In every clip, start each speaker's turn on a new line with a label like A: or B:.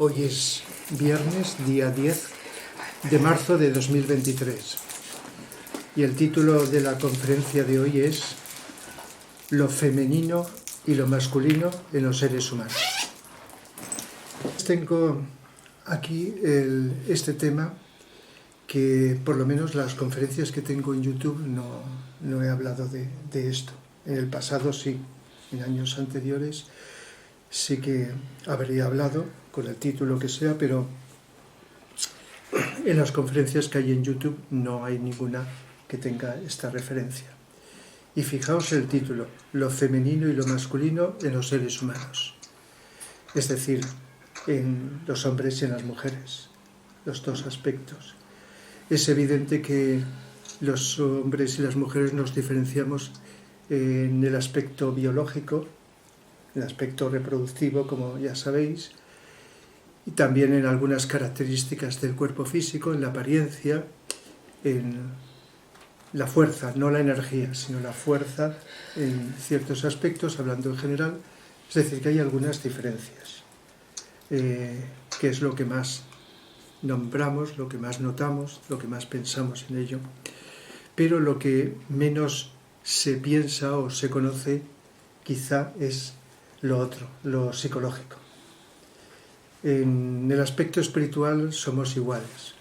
A: Hoy es viernes, día 10 de marzo de 2023. Y el título de la conferencia de hoy es Lo femenino y lo masculino en los seres humanos. Tengo aquí este tema que por lo menos las conferencias que tengo en YouTube no he hablado de esto. En el pasado sí, en años anteriores sí que habría hablado con el título que sea, pero en las conferencias que hay en YouTube no hay ninguna que tenga esta referencia. Y fijaos el título, lo femenino y lo masculino en los seres humanos. Es decir, en los hombres y en las mujeres, los dos aspectos. Es evidente que los hombres y las mujeres nos diferenciamos en el aspecto biológico, el aspecto reproductivo, como ya sabéis, y también en algunas características del cuerpo físico, en la apariencia, en la fuerza, no la energía, sino la fuerza en ciertos aspectos, hablando en general. Es decir, que hay algunas diferencias, que es lo que más nombramos, lo que más notamos, lo que más pensamos en ello. Pero lo que menos se piensa o se conoce quizá es lo otro, lo psicológico. En el aspecto espiritual somos iguales.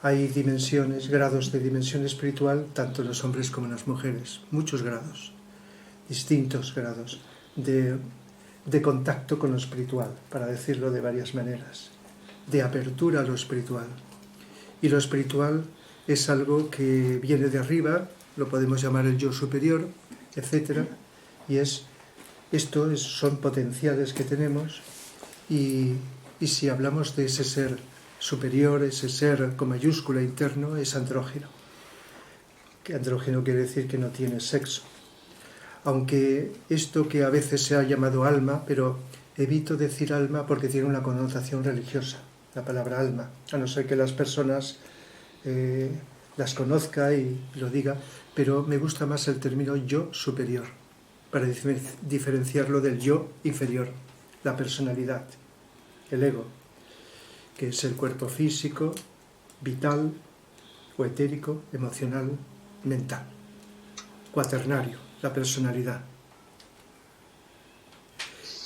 A: Hay dimensiones, grados de dimensión espiritual, tanto en los hombres como en las mujeres. Muchos grados, distintos grados de contacto con lo espiritual, para decirlo de varias maneras, de apertura a lo espiritual. Y lo espiritual es algo que viene de arriba, lo podemos llamar el yo superior, etc. Y son potenciales que tenemos, y si hablamos de ese ser superior, ese ser con mayúscula interno, es andrógino. Que andrógino quiere decir que no tiene sexo. Aunque esto que a veces se ha llamado alma, pero evito decir alma porque tiene una connotación religiosa, la palabra alma, a no ser que las personas las conozca y lo diga, pero me gusta más el término yo superior, para diferenciarlo del yo inferior, la personalidad, el ego, que es el cuerpo físico, vital o etérico, emocional, mental, cuaternario, la personalidad.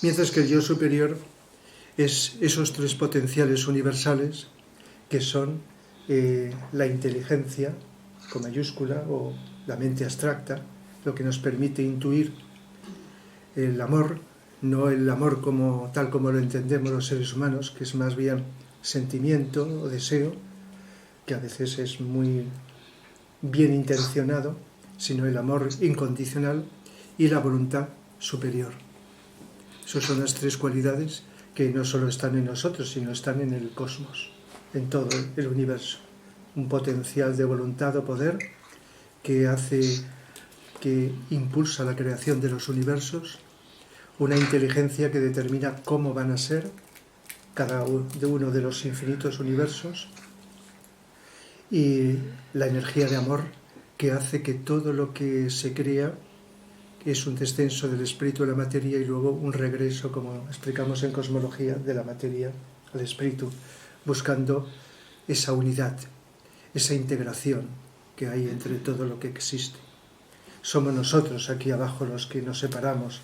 A: Mientras que el yo superior es esos tres potenciales universales que son la inteligencia, con mayúscula, o la mente abstracta, lo que nos permite intuir el amor, no el amor tal como lo entendemos los seres humanos, que es más bien sentimiento o deseo, que a veces es muy bien intencionado, sino el amor incondicional y la voluntad superior. Esas son las tres cualidades que no solo están en nosotros, sino están en el cosmos, en todo el universo. Un potencial de voluntad o poder que impulsa la creación de los universos, una inteligencia que determina cómo van a ser cada uno de los infinitos universos, y la energía de amor que hace que todo lo que se crea es un descenso del espíritu a la materia y luego un regreso, como explicamos en cosmología, de la materia al espíritu, buscando esa unidad, esa integración que hay entre todo lo que existe. Somos nosotros aquí abajo los que nos separamos,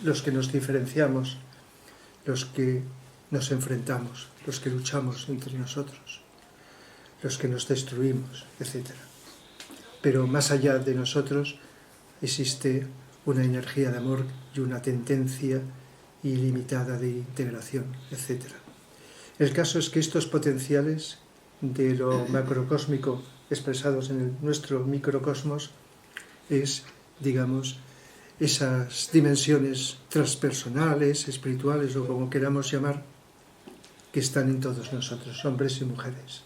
A: los que nos diferenciamos, los que nos enfrentamos, los que luchamos entre nosotros, los que nos destruimos, etc. Pero más allá de nosotros existe una energía de amor y una tendencia ilimitada de integración, etc. El caso es que estos potenciales de lo macrocósmico expresados en nuestro microcosmos es, digamos, esas dimensiones transpersonales, espirituales o como queramos llamar, que están en todos nosotros, hombres y mujeres.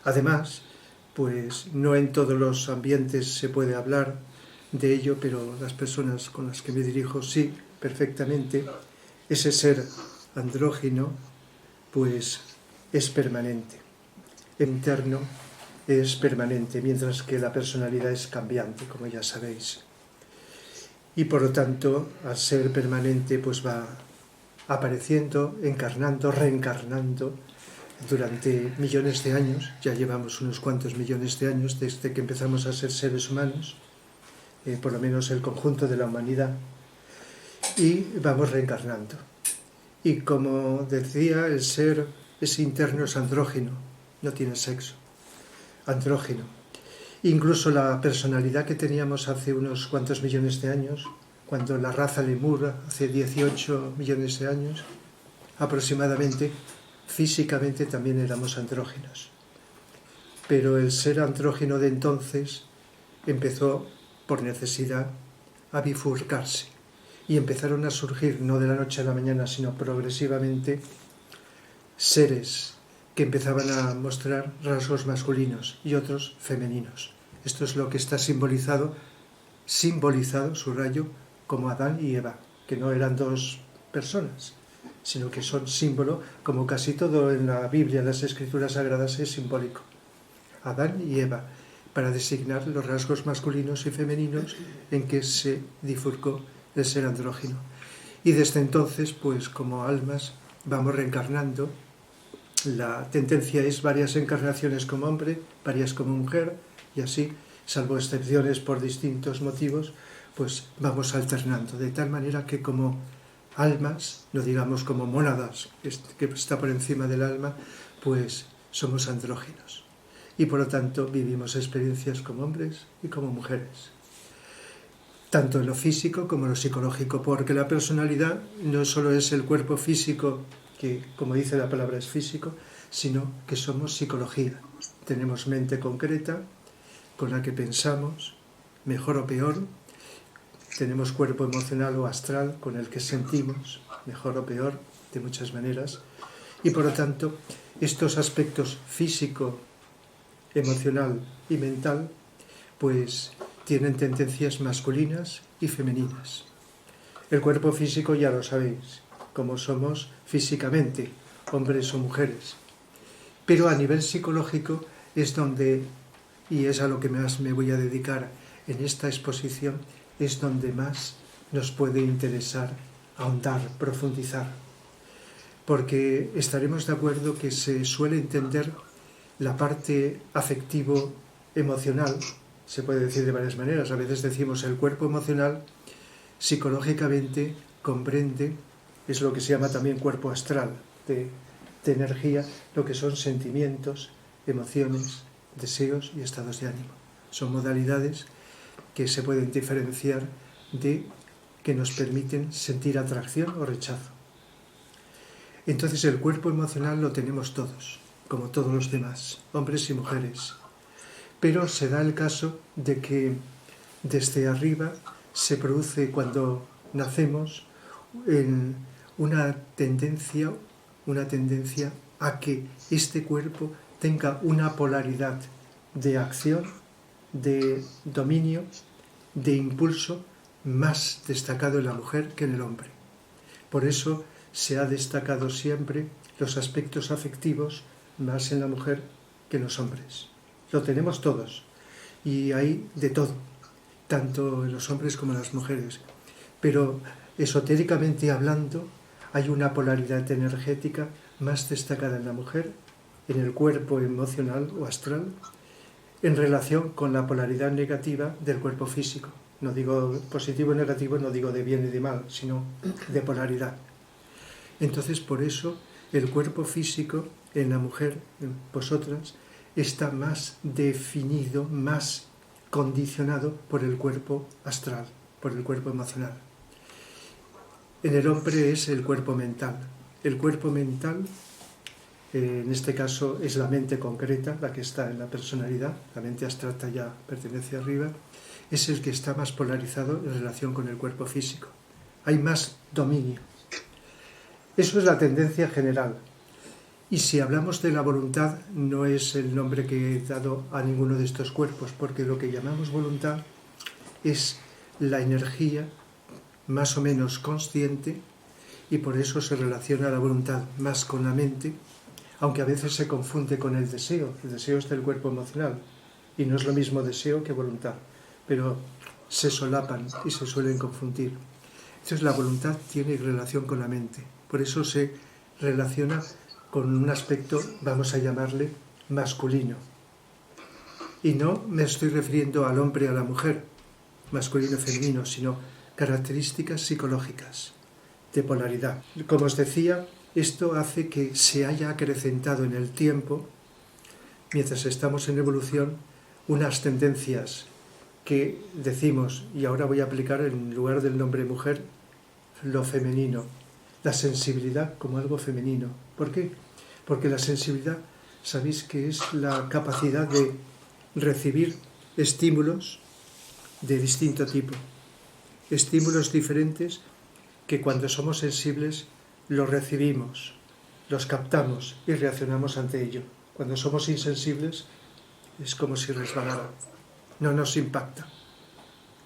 A: Además, pues no en todos los ambientes se puede hablar de ello, pero las personas con las que me dirijo sí, perfectamente. Ese ser andrógino pues es permanente, interno es permanente, mientras que la personalidad es cambiante, como ya sabéis. Y por lo tanto, al ser permanente, pues va apareciendo, encarnando, reencarnando durante millones de años. Ya llevamos unos cuantos millones de años desde que empezamos a ser seres humanos, por lo menos el conjunto de la humanidad, y vamos reencarnando. Y como decía, el ser es interno, es andrógino, no tiene sexo, andrógino. Incluso la personalidad que teníamos hace unos cuantos millones de años, cuando la raza lemur, hace 18 millones de años aproximadamente, físicamente también éramos andróginos. Pero el ser andrógino de entonces empezó, por necesidad, a bifurcarse. Y empezaron a surgir, no de la noche a la mañana, sino progresivamente, seres que empezaban a mostrar rasgos masculinos y otros femeninos. Esto es lo que está simbolizado, subrayo, como Adán y Eva, que no eran dos personas, sino que son símbolo, como casi todo en la Biblia, en las Escrituras Sagradas, es simbólico. Adán y Eva, para designar los rasgos masculinos y femeninos en que se bifurcó el ser andrógino. Y desde entonces, pues como almas, vamos reencarnando. La tendencia es varias encarnaciones como hombre, varias como mujer, y así, salvo excepciones por distintos motivos, pues vamos alternando, de tal manera que como almas, no digamos como mónadas, que está por encima del alma, pues somos andróginos. Y por lo tanto vivimos experiencias como hombres y como mujeres, tanto en lo físico como en lo psicológico, porque la personalidad no solo es el cuerpo físico, que como dice la palabra es físico, sino que somos psicología. Tenemos mente concreta con la que pensamos, mejor o peor. Tenemos cuerpo emocional o astral con el que sentimos, mejor o peor, de muchas maneras. Y por lo tanto, estos aspectos físico, emocional y mental, pues tienen tendencias masculinas y femeninas. El cuerpo físico ya lo sabéis, como somos físicamente, hombres o mujeres. Pero a nivel psicológico es donde, y es a lo que más me voy a dedicar en esta exposición, es donde más nos puede interesar ahondar, profundizar. Porque estaremos de acuerdo que se suele entender la parte afectivo-emocional, se puede decir de varias maneras. A veces decimos el cuerpo emocional, psicológicamente comprende, es lo que se llama también cuerpo astral, de energía, lo que son sentimientos, emociones, deseos y estados de ánimo. Son modalidades que se pueden diferenciar de que nos permiten sentir atracción o rechazo. Entonces el cuerpo emocional lo tenemos todos, como todos los demás, hombres y mujeres. Pero se da el caso de que desde arriba se produce cuando nacemos una tendencia a que este cuerpo tenga una polaridad de acción, de dominio, de impulso más destacado en la mujer que en el hombre. Por eso se ha destacado siempre los aspectos afectivos más en la mujer que en los hombres. Lo tenemos todos y hay de todo, tanto en los hombres como en las mujeres. Pero esotéricamente hablando, hay una polaridad energética más destacada en la mujer, en el cuerpo emocional o astral, en relación con la polaridad negativa del cuerpo físico. No digo positivo o negativo, no digo de bien y de mal, sino de polaridad. Entonces, por eso, el cuerpo físico en la mujer, en vosotras, está más definido, más condicionado por el cuerpo astral, por el cuerpo emocional. En el hombre es el cuerpo mental. El cuerpo mental, en este caso, es la mente concreta, la que está en la personalidad, la mente abstracta ya pertenece arriba, es el que está más polarizado en relación con el cuerpo físico. Hay más dominio. Eso es la tendencia general. Y si hablamos de la voluntad, no es el nombre que he dado a ninguno de estos cuerpos, porque lo que llamamos voluntad es la energía más o menos consciente, y por eso se relaciona la voluntad más con la mente, aunque a veces se confunde con el deseo. El deseo es del cuerpo emocional, y no es lo mismo deseo que voluntad, pero se solapan y se suelen confundir. Entonces la voluntad tiene relación con la mente. Por eso se relaciona con un aspecto, vamos a llamarle, masculino. Y no me estoy refiriendo al hombre y a la mujer, masculino y femenino, sino características psicológicas de polaridad. Como os decía, esto hace que se haya acrecentado en el tiempo, mientras estamos en evolución, unas tendencias que decimos, y ahora voy a aplicar en lugar del nombre mujer, lo femenino, la sensibilidad como algo femenino. ¿Por qué? Porque la sensibilidad, sabéis que es la capacidad de recibir estímulos de distinto tipo, estímulos diferentes que cuando somos sensibles los recibimos, los captamos y reaccionamos ante ello. Cuando somos insensibles es como si resbalara, no nos impacta.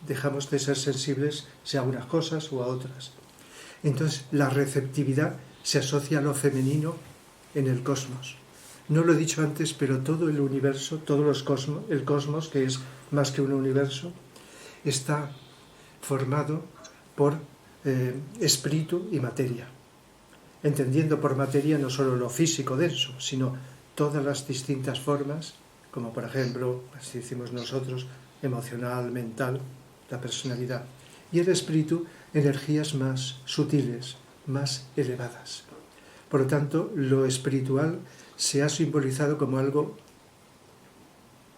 A: Dejamos de ser sensibles sea a unas cosas o a otras. Entonces la receptividad se asocia a lo femenino en el cosmos. No lo he dicho antes, pero todo el universo, el cosmos, que es más que un universo, está formado por espíritu y materia. Entendiendo por materia no solo lo físico denso, sino todas las distintas formas, como por ejemplo, así decimos nosotros, emocional, mental, la personalidad. Y el espíritu, energías más sutiles, más elevadas. Por lo tanto, lo espiritual se ha simbolizado como algo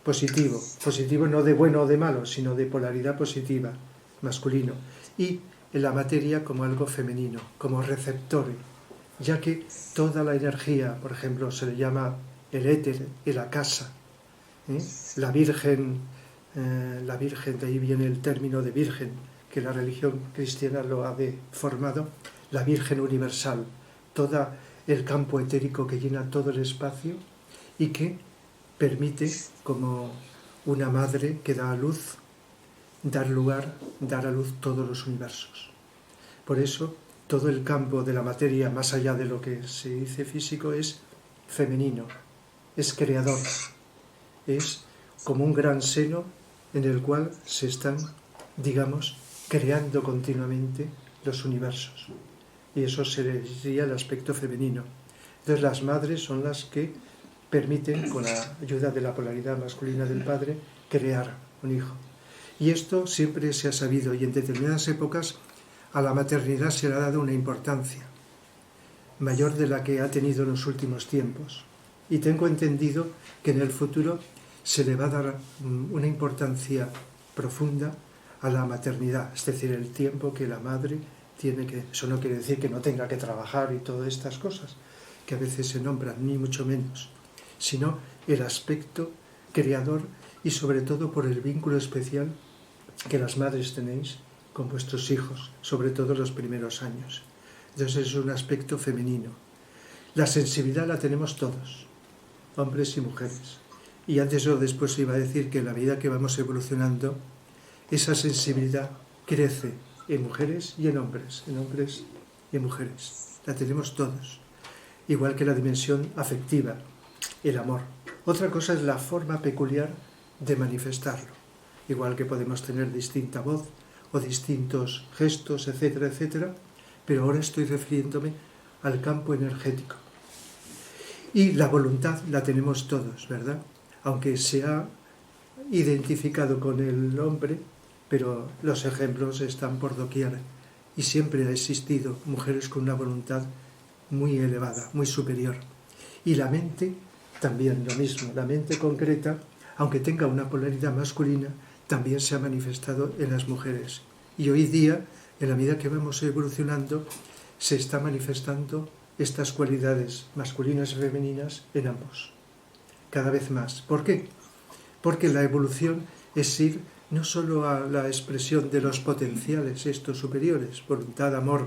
A: positivo. Positivo no de bueno o de malo, sino de polaridad positiva, masculino. Y en la materia como algo femenino, como receptor, ya que toda la energía, por ejemplo, se le llama el éter, el akasa, la virgen, de ahí viene el término de virgen, que la religión cristiana lo ha formado, la Virgen universal, todo el campo etérico que llena todo el espacio y que permite, como una madre que da a luz, dar a luz todos los universos. Por eso, todo el campo de la materia, más allá de lo que se dice físico, es femenino, es creador, es como un gran seno en el cual se están, digamos, creando continuamente los universos. Y eso sería el aspecto femenino. Entonces las madres son las que permiten, con la ayuda de la polaridad masculina del padre, crear un hijo. Y esto siempre se ha sabido, y en determinadas épocas a la maternidad se le ha dado una importancia mayor de la que ha tenido en los últimos tiempos. Y tengo entendido que en el futuro se le va a dar una importancia profunda a la maternidad, es decir, el tiempo que la madre tiene que... Eso no quiere decir que no tenga que trabajar y todas estas cosas que a veces se nombran, ni mucho menos, sino el aspecto creador y sobre todo por el vínculo especial que las madres tenéis con vuestros hijos, sobre todo los primeros años. Entonces es un aspecto femenino. La sensibilidad la tenemos todos, hombres y mujeres. Y antes o después iba a decir que en la medida que vamos evolucionando, esa sensibilidad crece en mujeres y en hombres y en mujeres. La tenemos todos. Igual que la dimensión afectiva, el amor. Otra cosa es la forma peculiar de manifestarlo. Igual que podemos tener distinta voz o distintos gestos, etcétera, etcétera, pero ahora estoy refiriéndome al campo energético. Y la voluntad la tenemos todos, ¿verdad? Aunque se ha identificado con el hombre, pero los ejemplos están por doquier. Y siempre ha existido mujeres con una voluntad muy elevada, muy superior. Y la mente también lo mismo. La mente concreta, aunque tenga una polaridad masculina, también se ha manifestado en las mujeres. Y hoy día, en la medida que vamos evolucionando, se está manifestando estas cualidades masculinas y femeninas en ambos. Cada vez más. ¿Por qué? Porque la evolución es ir no solo a la expresión de los potenciales, estos superiores, voluntad, amor,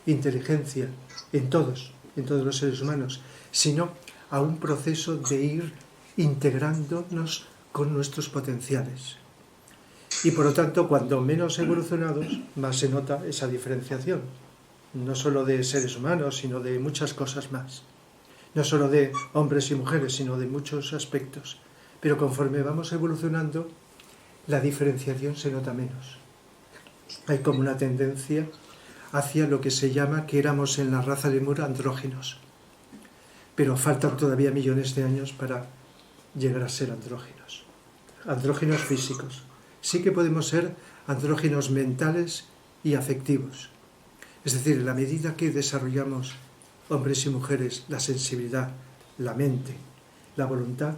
A: inteligencia, en todos los seres humanos, sino a un proceso de ir integrándonos con nuestros potenciales. Y por lo tanto, cuando menos evolucionados, más se nota esa diferenciación, no solo de seres humanos, sino de muchas cosas más. No solo de hombres y mujeres, sino de muchos aspectos. Pero conforme vamos evolucionando, la diferenciación se nota menos. Hay como una tendencia hacia lo que se llama, que éramos en la raza lemur, andróginos. Pero faltan todavía millones de años para llegar a ser andróginos. Andróginos físicos. Sí que podemos ser andróginos mentales y afectivos. Es decir, en la medida que desarrollamos, hombres y mujeres, la sensibilidad, la mente, la voluntad,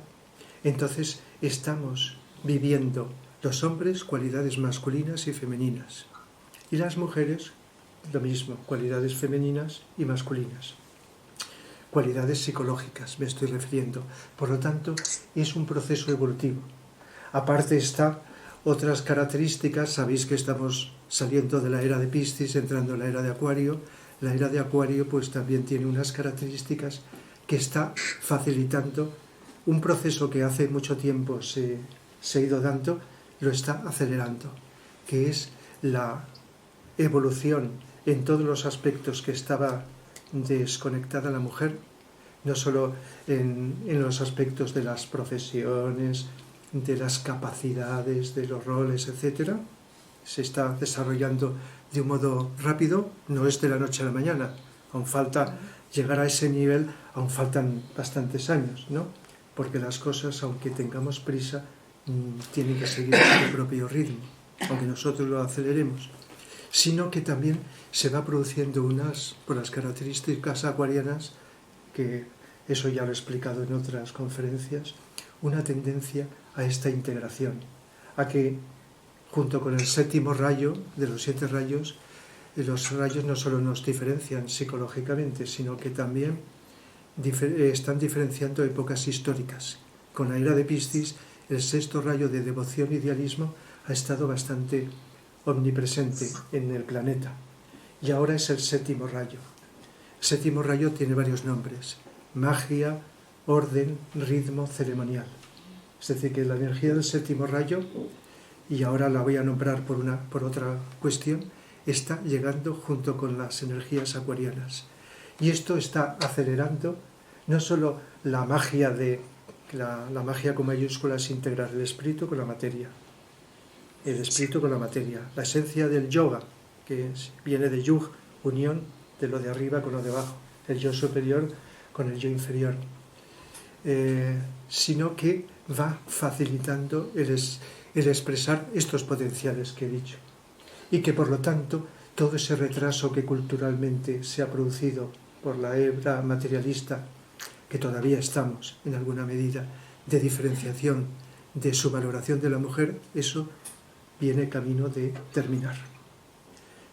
A: entonces estamos viviendo los hombres cualidades masculinas y femeninas, y las mujeres lo mismo, cualidades femeninas y masculinas. Cualidades psicológicas me estoy refiriendo. Por lo tanto, es un proceso evolutivo. Aparte está otras características. Sabéis que estamos saliendo de la era de Piscis, entrando en la era de Acuario. La era de Acuario pues también tiene unas características que está facilitando un proceso que hace mucho tiempo se ha ido dando, lo está acelerando, que es la evolución en todos los aspectos que estaba desconectada la mujer, no solo en los aspectos de las profesiones, de las capacidades, de los roles, etc. Se está desarrollando de un modo rápido, no es de la noche a la mañana, aún falta llegar a ese nivel, aún faltan bastantes años, ¿no? Porque las cosas, aunque tengamos prisa, tienen que seguir su propio ritmo, aunque nosotros lo aceleremos, sino que también se va produciendo por las características acuarianas, que eso ya lo he explicado en otras conferencias, una tendencia a esta integración, a que junto con el séptimo rayo de los 7 rayos, los rayos no solo nos diferencian psicológicamente, sino que también están diferenciando épocas históricas. Con la era de Piscis, el sexto rayo de devoción e idealismo ha estado bastante omnipresente en el planeta. Y ahora es el séptimo rayo. El séptimo rayo tiene varios nombres: magia, orden, ritmo, ceremonial. Es decir, que la energía del séptimo rayo, y ahora la voy a nombrar por otra cuestión, está llegando junto con las energías acuarianas. Y esto está acelerando no solo la magia la magia con mayúsculas, integrar el espíritu con la materia, el espíritu con la materia, la esencia del yoga, que viene de yug, unión de lo de arriba con lo de abajo, el yo superior con el yo inferior, sino que va facilitando el expresar estos potenciales que he dicho, y que por lo tanto todo ese retraso que culturalmente se ha producido por la era materialista, que todavía estamos en alguna medida, de diferenciación, de subvaloración de la mujer, eso viene camino de terminar.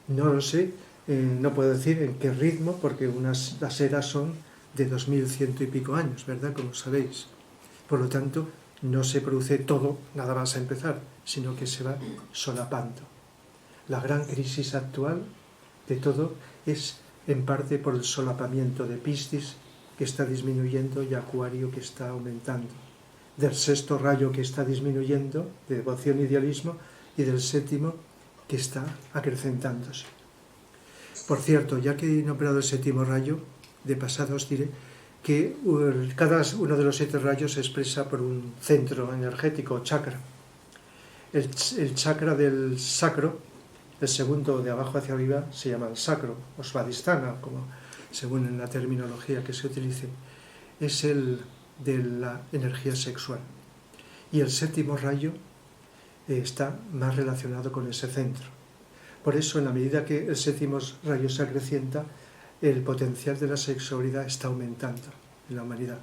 A: No lo sé, no puedo decir en qué ritmo, porque las eras son de 2100 y pico años, ¿verdad? Como sabéis. Por lo tanto, no se produce todo nada más a empezar, sino que se va solapando. La gran crisis actual de todo es en parte por el solapamiento de Piscis, que está disminuyendo, y Acuario, que está aumentando, del sexto rayo, que está disminuyendo, de devoción e idealismo, y del séptimo, que está acrecentándose. Por cierto, ya que he nombrado el séptimo rayo, de pasada os diré que cada uno de los 7 rayos se expresa por un centro energético, chakra. El chakra del sacro, el segundo de abajo hacia arriba, se llama el sacro, o svadhisthana, como según en la terminología que se utilice, es el de la energía sexual. Y el séptimo rayo está más relacionado con ese centro. Por eso, en la medida que el séptimo rayo se acrecienta, el potencial de la sexualidad está aumentando en la humanidad.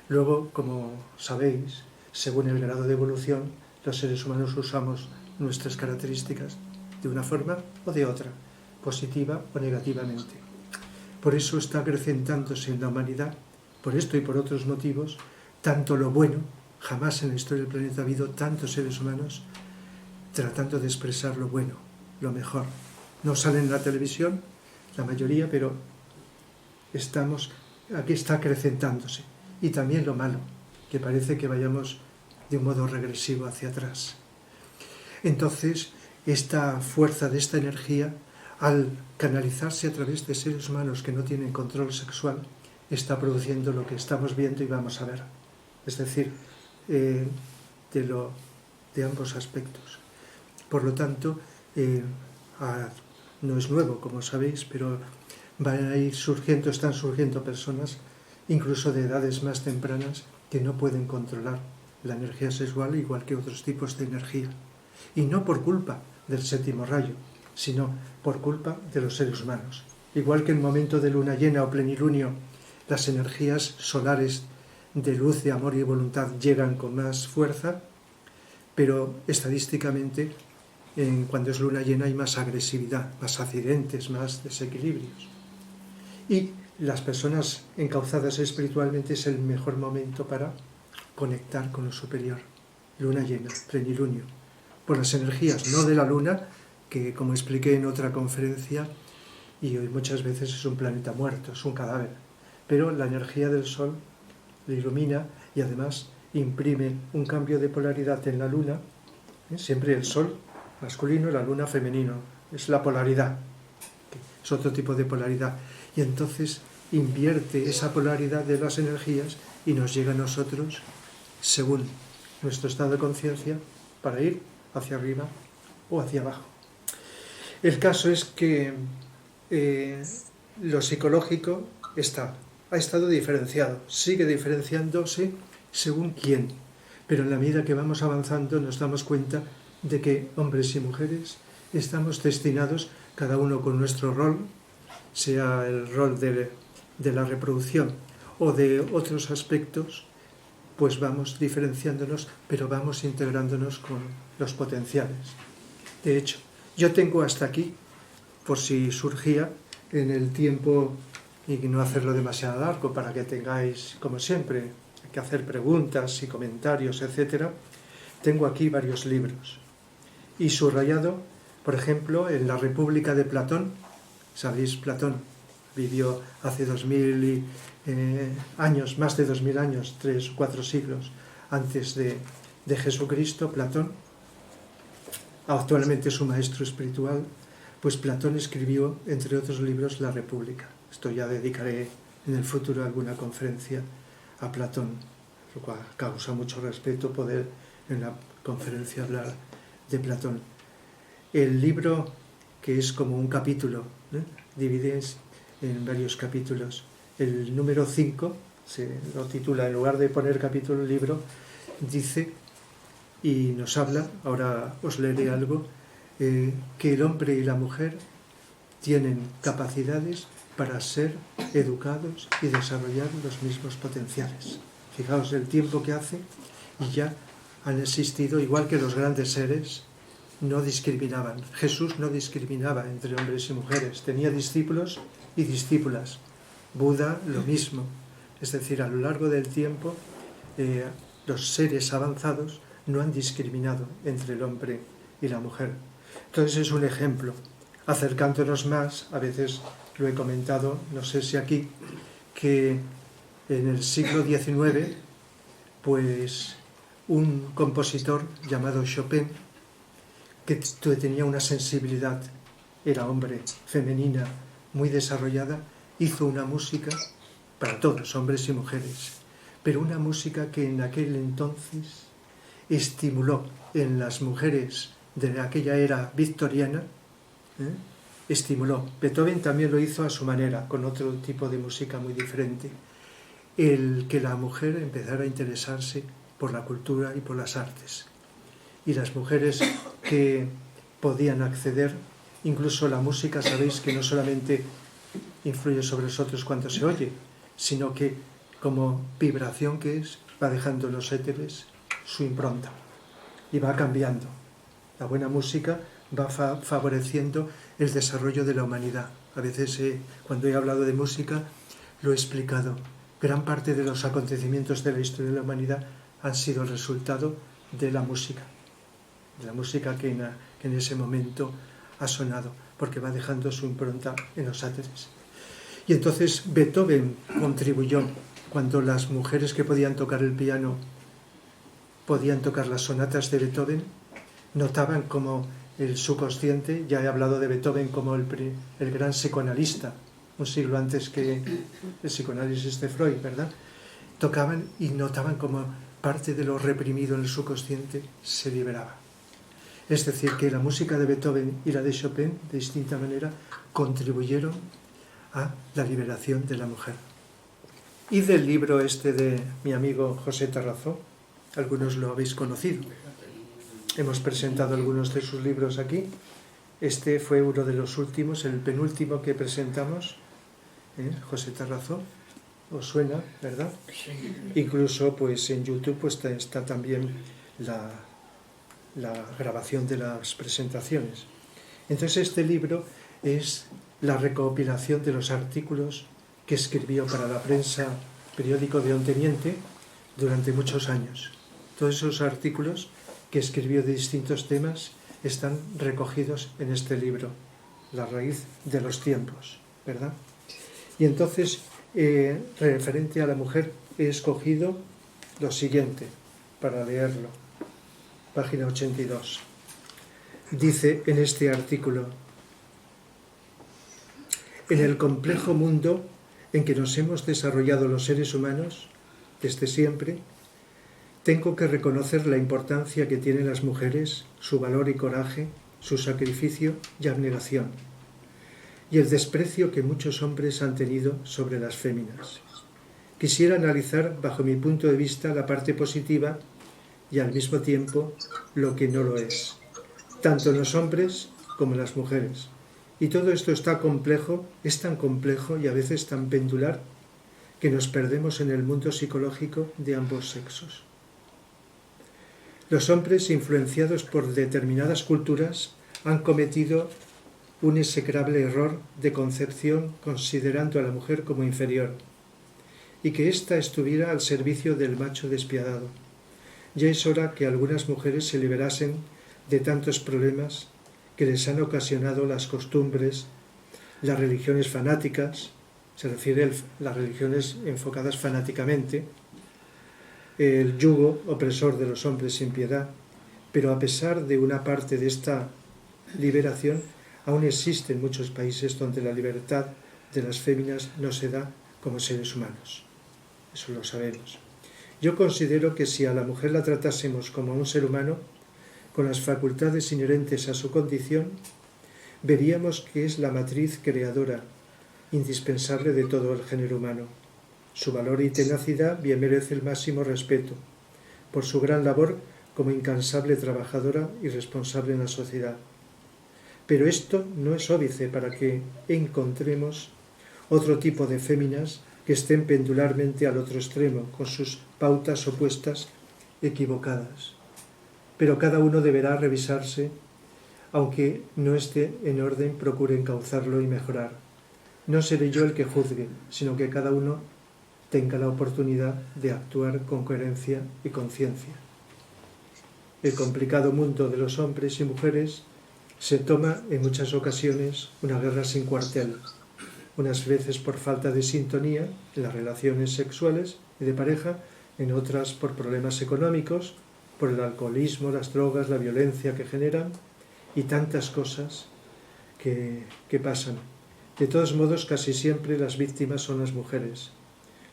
A: Luego, como sabéis, según el grado de evolución, los seres humanos usamos nuestras características de una forma o de otra, positiva o negativamente. Por eso está acrecentándose en la humanidad, por esto y por otros motivos, tanto lo bueno. Jamás en la historia del planeta ha habido tantos seres humanos tratando de expresar lo bueno, lo mejor. No salen en la televisión, la mayoría, pero aquí está acrecentándose. Y también lo malo, que parece que vayamos de un modo regresivo hacia atrás. Entonces, esta fuerza de esta energía, al canalizarse a través de seres humanos que no tienen control sexual, está produciendo lo que estamos viendo y vamos a ver. Es decir, de ambos aspectos. Por lo tanto, no es nuevo, como sabéis, pero están surgiendo personas, incluso de edades más tempranas, que no pueden controlar la energía sexual igual que otros tipos de energía. Y no por culpa del séptimo rayo, sino por culpa de los seres humanos. Igual que en momento de luna llena o plenilunio, las energías solares de luz, de amor y voluntad llegan con más fuerza, pero estadísticamente cuando es luna llena hay más agresividad, más accidentes, más desequilibrios. Y las personas encauzadas espiritualmente es el mejor momento para conectar con lo superior. Luna llena, plenilunio. Por las energías, no de la luna, que como expliqué en otra conferencia, y hoy muchas veces es un planeta muerto, es un cadáver. Pero la energía del sol le ilumina y además imprime un cambio de polaridad en la luna. Siempre el sol masculino y la luna femenino. Es la polaridad. Es otro tipo de polaridad. Y entonces invierte esa polaridad de las energías y nos llega a nosotros según nuestro estado de conciencia para ir hacia arriba o hacia abajo. El caso es que lo psicológico ha estado diferenciado, sigue diferenciándose según quién, pero en la medida que vamos avanzando nos damos cuenta de que hombres y mujeres estamos destinados, cada uno con nuestro rol, sea el rol de la reproducción o de otros aspectos, pues vamos diferenciándonos, pero vamos integrándonos con los potenciales. De hecho, yo tengo hasta aquí, por si surgía en el tiempo, y no hacerlo demasiado largo para que tengáis, como siempre, que hacer preguntas y comentarios, etc. Tengo aquí varios libros. Y subrayado, por ejemplo, en La República de Platón. Sabéis, Platón vivió hace 2000 años, más de 2000 años, 3 o 4 siglos antes de Jesucristo, Platón. Actualmente es un maestro espiritual. Pues Platón escribió, entre otros libros, La República. Esto ya dedicaré en el futuro alguna conferencia a Platón, lo cual causa mucho respeto poder en la conferencia hablar de Platón. El libro, que es como un capítulo, divides en varios capítulos. El número 5, se lo titula, en lugar de poner capítulo el libro, dice y nos habla, ahora os leeré algo, que el hombre y la mujer tienen capacidades para ser educados y desarrollar los mismos potenciales. Fijaos el tiempo que hace y ya han existido, igual que los grandes seres, no discriminaban. Jesús no discriminaba entre hombres y mujeres, tenía discípulos y discípulas. Buda lo mismo. Es decir, a lo largo del tiempo los seres avanzados no han discriminado entre el hombre y la mujer. Entonces es un ejemplo. Acercándonos más, a veces lo he comentado, no sé si aquí, que en el siglo XIX, pues un compositor llamado Chopin, que tenía una sensibilidad, era hombre, femenina, muy desarrollada, hizo una música para todos, hombres y mujeres, pero una música que en aquel entonces estimuló en las mujeres de aquella era victoriana, estimuló. Beethoven también lo hizo a su manera, con otro tipo de música muy diferente, el que la mujer empezara a interesarse por la cultura y por las artes. Y las mujeres que podían acceder, incluso la música, sabéis que no solamente influye sobre nosotros cuando se oye, sino que como vibración que es, va dejando en los éteres su impronta y va cambiando. La buena música va favoreciendo el desarrollo de la humanidad. A veces cuando he hablado de música lo he explicado. Gran parte de los acontecimientos de la historia de la humanidad han sido el resultado de la música que en ese momento ha sonado, porque va dejando su impronta en los éteres. Y entonces Beethoven contribuyó, cuando las mujeres que podían tocar el piano podían tocar las sonatas de Beethoven, notaban como el subconsciente, ya he hablado de Beethoven como el gran psicoanalista, un siglo antes que el psicoanálisis de Freud, ¿verdad? Tocaban y notaban como parte de lo reprimido en el subconsciente se liberaba. Es decir, que la música de Beethoven y la de Chopin, de distinta manera, contribuyeron a la liberación de la mujer. Y del libro este de mi amigo José Tarrazó, algunos lo habéis conocido. Hemos presentado algunos de sus libros aquí. Este fue uno de los últimos, el penúltimo que presentamos, José Tarrazó. ¿Os suena, verdad? Sí. Incluso pues en YouTube pues, está también la grabación de las presentaciones. Entonces este libro es la recopilación de los artículos que escribió para la prensa periódico de Onteniente durante muchos años. Todos esos artículos que escribió de distintos temas están recogidos en este libro, La raíz de los tiempos, ¿verdad? Y entonces, referente a la mujer, he escogido lo siguiente para leerlo. Página 82. Dice en este artículo: en el complejo mundo en que nos hemos desarrollado los seres humanos, desde siempre, tengo que reconocer la importancia que tienen las mujeres, su valor y coraje, su sacrificio y abnegación, y el desprecio que muchos hombres han tenido sobre las féminas. Quisiera analizar, bajo mi punto de vista, la parte positiva y al mismo tiempo lo que no lo es, tanto en los hombres como en las mujeres. Y todo esto es tan complejo y a veces tan pendular, que nos perdemos en el mundo psicológico de ambos sexos. Los hombres, influenciados por determinadas culturas, han cometido un execrable error de concepción considerando a la mujer como inferior, y que ésta estuviera al servicio del macho despiadado. Ya es hora que algunas mujeres se liberasen de tantos problemas que les han ocasionado las costumbres, las religiones fanáticas, se refiere a las religiones enfocadas fanáticamente, el yugo opresor de los hombres sin piedad, pero a pesar de una parte de esta liberación, aún existen muchos países donde la libertad de las féminas no se da como seres humanos. Eso lo sabemos. Yo considero que si a la mujer la tratásemos como a un ser humano, con las facultades inherentes a su condición, veríamos que es la matriz creadora, indispensable de todo el género humano. Su valor y tenacidad bien merece el máximo respeto, por su gran labor como incansable trabajadora y responsable en la sociedad. Pero esto no es óbice para que encontremos otro tipo de féminas que estén pendularmente al otro extremo, con sus pautas opuestas equivocadas. Pero cada uno deberá revisarse, aunque no esté en orden, procure encauzarlo y mejorar. No seré yo el que juzgue, sino que cada uno tenga la oportunidad de actuar con coherencia y conciencia. El complicado mundo de los hombres y mujeres se toma en muchas ocasiones una guerra sin cuartel, unas veces por falta de sintonía en las relaciones sexuales y de pareja, en otras por problemas económicos, por el alcoholismo, las drogas, la violencia que generan y tantas cosas que pasan. De todos modos, casi siempre las víctimas son las mujeres,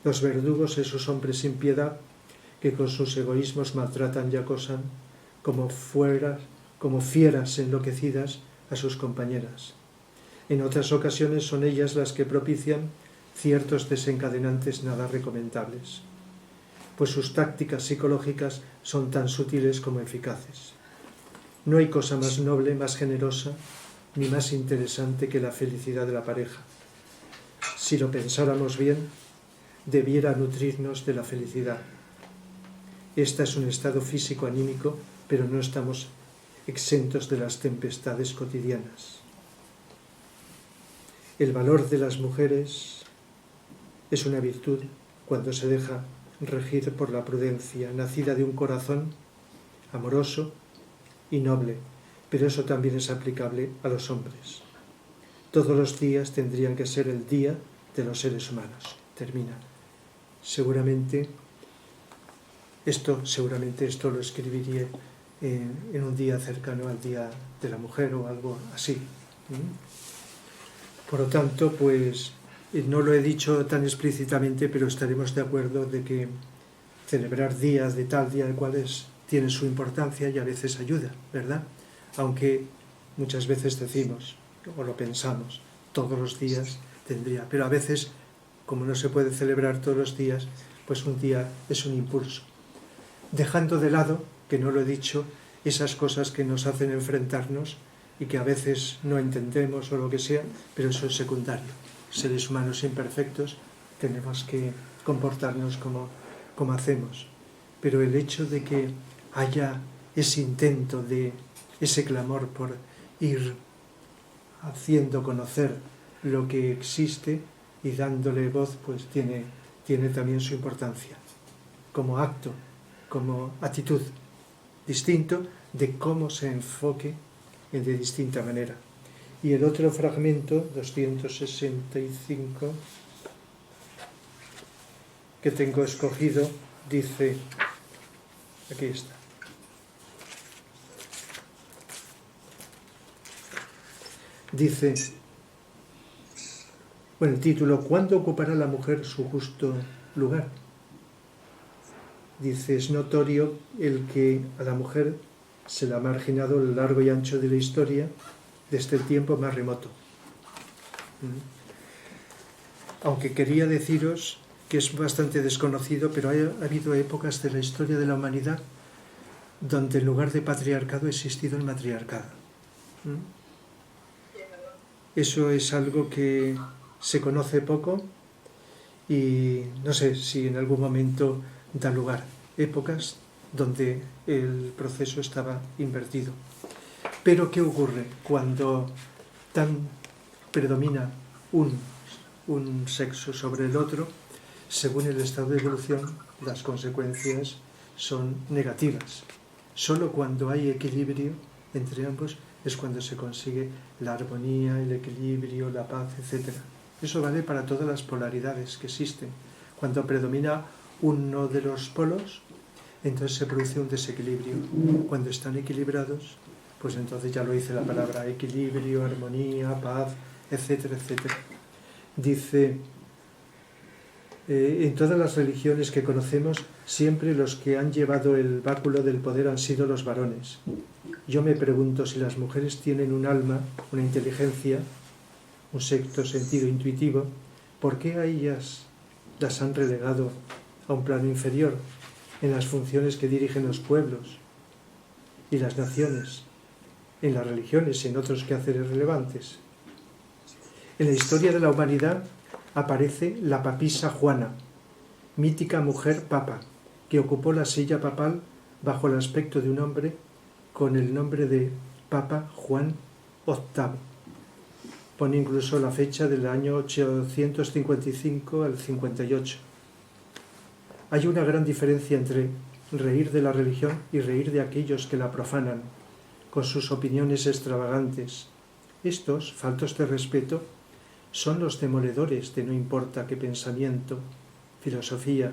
A: los verdugos, esos hombres sin piedad que con sus egoísmos maltratan y acosan como fieras enloquecidas a sus compañeras. En otras ocasiones son ellas las que propician ciertos desencadenantes nada recomendables, pues sus tácticas psicológicas son tan sutiles como eficaces. No hay cosa más noble, más generosa, ni más interesante que la felicidad de la pareja. Si lo pensáramos bien, debiera nutrirnos de la felicidad. Esta es un estado físico-anímico, pero no estamos exentos de las tempestades cotidianas. El valor de las mujeres es una virtud cuando se deja regir por la prudencia, nacida de un corazón amoroso y noble, pero eso también es aplicable a los hombres. Todos los días tendrían que ser el día de los seres humanos. Termina. Seguramente esto lo escribiría en un día cercano al Día de la Mujer o algo así. Por lo tanto, pues no lo he dicho tan explícitamente, pero estaremos de acuerdo de que celebrar días de tal día, cuales tienen su importancia y a veces ayuda, ¿verdad? aunque muchas veces decimos, o lo pensamos, todos los días tendría, pero a veces, como no se puede celebrar todos los días, pues un día es un impulso. Dejando de lado, que no lo he dicho, esas cosas que nos hacen enfrentarnos y que a veces no entendemos o lo que sea, pero eso es secundario. Seres humanos imperfectos, tenemos que comportarnos como hacemos. Pero el hecho de que haya ese intento, de ese clamor por ir haciendo conocer lo que existe y dándole voz, pues tiene también su importancia, como acto, como actitud, distinto de cómo se enfoque de distinta manera. Y el otro fragmento, 265, que tengo escogido, dice, aquí está, dice, bueno, el título, ¿cuándo ocupará la mujer su justo lugar? Dice, es notorio el que a la mujer se la ha marginado a lo largo y ancho de la historia desde el tiempo más remoto. Aunque quería deciros que es bastante desconocido, pero ha habido épocas de la historia de la humanidad donde en lugar de patriarcado ha existido el matriarcado. Eso es algo que se conoce poco y no sé si en algún momento da lugar. Épocas donde el proceso estaba invertido. Pero ¿qué ocurre cuando predomina un sexo sobre el otro? Según el estado de evolución, las consecuencias son negativas. Solo cuando hay equilibrio entre ambos es cuando se consigue la armonía, el equilibrio, la paz, etc. Eso vale para todas las polaridades que existen. Cuando predomina uno de los polos, entonces se produce un desequilibrio. Cuando están equilibrados, pues entonces ya lo dice la palabra, equilibrio, armonía, paz, etcétera, etcétera. Dice, en todas las religiones que conocemos, siempre los que han llevado el báculo del poder han sido los varones. Yo me pregunto si las mujeres tienen un alma, una inteligencia, un sexto sentido intuitivo, ¿por qué a ellas las han relegado a un plano inferior en las funciones que dirigen los pueblos y las naciones, en las religiones y en otros quehaceres relevantes? En la historia de la humanidad aparece la papisa Juana, mítica mujer papa, que ocupó la silla papal bajo el aspecto de un hombre con el nombre de Papa Juan VIII. Pone incluso la fecha del año 855 al 58. Hay una gran diferencia entre reír de la religión y reír de aquellos que la profanan, con sus opiniones extravagantes. Estos, faltos de respeto, son los demoledores de no importa qué pensamiento, filosofía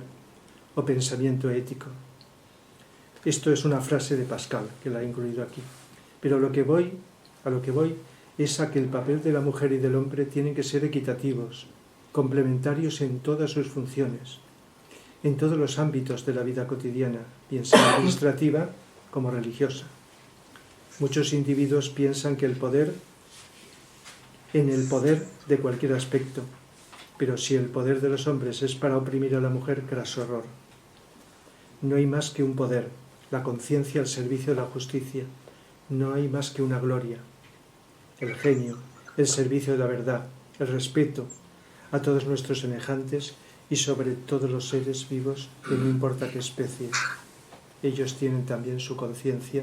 A: o pensamiento ético. Esto es una frase de Pascal, que la he incluido aquí. Pero a lo que voy es a que el papel de la mujer y del hombre tienen que ser equitativos, complementarios en todas sus funciones, en todos los ámbitos de la vida cotidiana, bien sea administrativa como religiosa. Muchos individuos piensan que el poder de cualquier aspecto, pero si el poder de los hombres es para oprimir a la mujer, craso error. No hay más que un poder, la conciencia al servicio de la justicia. No hay más que una gloria, el genio, el servicio de la verdad, el respeto a todos nuestros semejantes y sobre todos los seres vivos de no importa qué especie. Ellos tienen también su conciencia,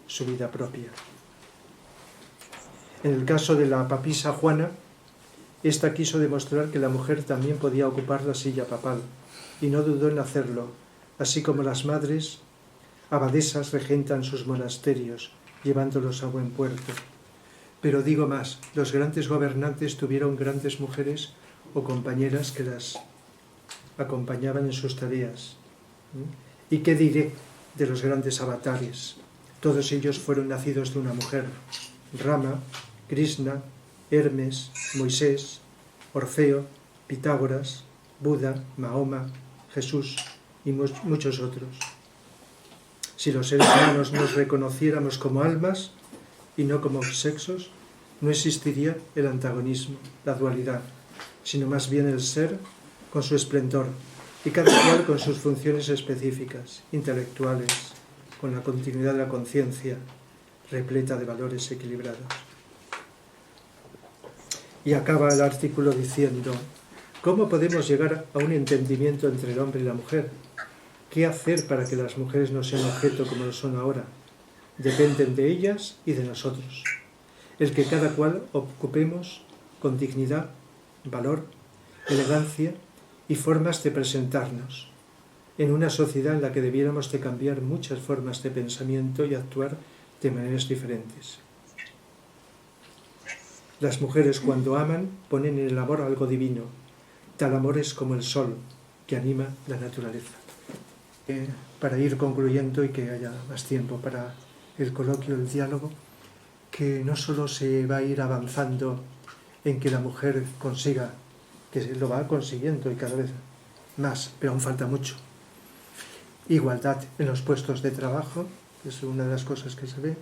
A: su vida propia. En el caso de la papisa Juana, esta quiso demostrar que la mujer también podía ocupar la silla papal y no dudó en hacerlo, así como las madres abadesas regentan sus monasterios, llevándolos a buen puerto. Pero digo más, los grandes gobernantes tuvieron grandes mujeres o compañeras que las acompañaban en sus tareas. ¿Y qué diré de los grandes avatares? Todos ellos fueron nacidos de una mujer. Rama, Krishna, Hermes, Moisés, Orfeo, Pitágoras, Buda, Mahoma, Jesús y muchos otros. Si los seres humanos nos reconociéramos como almas, y no como sexos, no existiría el antagonismo, la dualidad, sino más bien el ser con su esplendor, y cada cual con sus funciones específicas, intelectuales, con la continuidad de la conciencia, repleta de valores equilibrados. Y acaba el artículo diciendo: ¿cómo podemos llegar a un entendimiento entre el hombre y la mujer? ¿Qué hacer para que las mujeres no sean objeto como lo son ahora? Dependen de ellas y de nosotros. El que cada cual ocupemos con dignidad, valor, elegancia y formas de presentarnos, en una sociedad en la que debiéramos de cambiar muchas formas de pensamiento y actuar de maneras diferentes. Las mujeres, cuando aman, ponen en el amor algo divino. Tal amor es como el sol, que anima la naturaleza. Para ir concluyendo y que haya más tiempo para el coloquio, el diálogo, que no solo se va a ir avanzando en que la mujer consiga, que lo va consiguiendo y cada vez más, pero aún falta mucho, igualdad en los puestos de trabajo, es una de las cosas que se ve,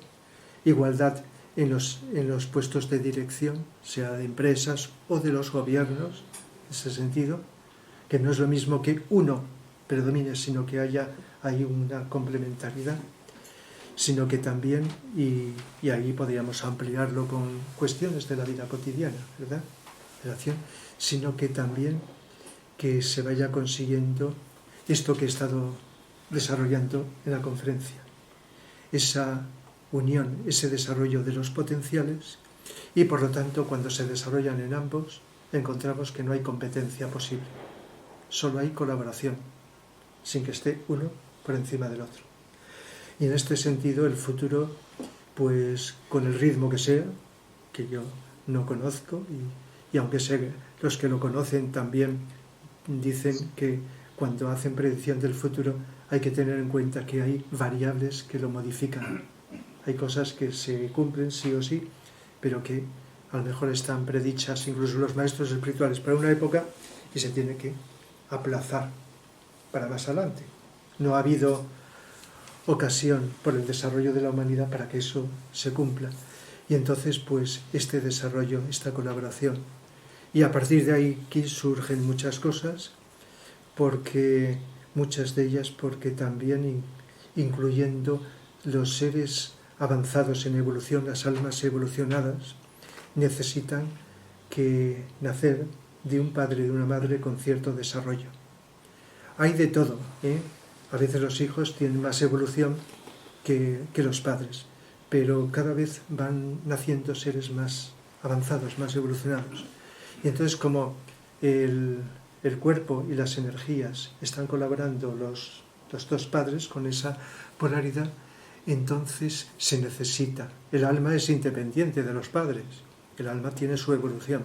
A: igualdad en los puestos de dirección, sea de empresas o de los gobiernos, en ese sentido, que no es lo mismo que uno predomine, sino que hay una complementariedad, sino que también, y ahí podríamos ampliarlo con cuestiones de la vida cotidiana, ¿verdad? Sino que también que se vaya consiguiendo esto que he estado desarrollando en la conferencia, esa unión, ese desarrollo de los potenciales, y por lo tanto cuando se desarrollan en ambos encontramos que no hay competencia posible, solo hay colaboración, sin que esté uno por encima del otro. Y en este sentido el futuro, pues con el ritmo que sea, que yo no conozco, y aunque sé, los que lo conocen también dicen que cuando hacen predicción del futuro hay que tener en cuenta que hay variables que lo modifican. Hay cosas que se cumplen sí o sí, pero que a lo mejor están predichas incluso los maestros espirituales para una época y se tiene que aplazar para más adelante. No ha habido ocasión por el desarrollo de la humanidad para que eso se cumpla. Y entonces, pues, este desarrollo, esta colaboración. Y a partir de ahí aquí surgen muchas cosas, porque muchas de ellas, porque también incluyendo los seres avanzados en evolución, las almas evolucionadas, necesitan que nacer de un padre y de una madre con cierto desarrollo. Hay de todo, ¿eh? A veces los hijos tienen más evolución que los padres, pero cada vez van naciendo seres más avanzados, más evolucionados. Y entonces, como el cuerpo y las energías están colaborando los dos padres con esa polaridad, entonces se necesita. El alma es independiente de los padres, el alma tiene su evolución,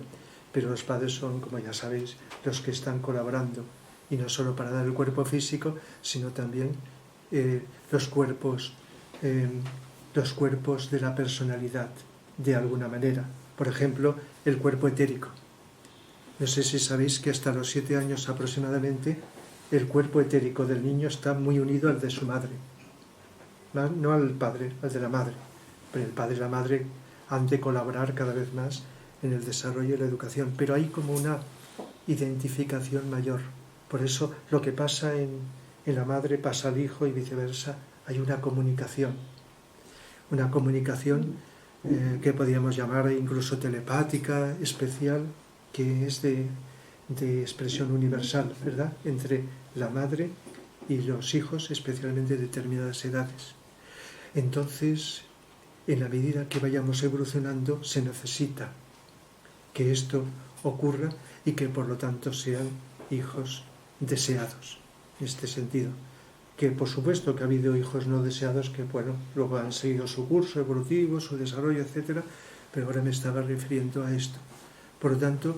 A: pero los padres son, como ya sabéis, los que están colaborando, y no solo para dar el cuerpo físico, sino también los cuerpos de la personalidad, de alguna manera. Por ejemplo, el cuerpo etérico. No sé si sabéis que hasta los 7 años aproximadamente el cuerpo etérico del niño está muy unido al de su madre. No al padre, al de la madre. Pero el padre y la madre han de colaborar cada vez más en el desarrollo y la educación. Pero hay como una identificación mayor. Por eso lo que pasa en la madre pasa al hijo y viceversa. Hay una comunicación. Una comunicación que podríamos llamar incluso telepática, especial, que es de expresión universal, ¿verdad?, entre la madre y los hijos, especialmente de determinadas edades. Entonces, en la medida que vayamos evolucionando, se necesita que esto ocurra y que por lo tanto sean hijos deseados, en este sentido. Que por supuesto que ha habido hijos no deseados que, bueno, luego han seguido su curso evolutivo, su desarrollo, etc., pero ahora me estaba refiriendo a esto. Por lo tanto,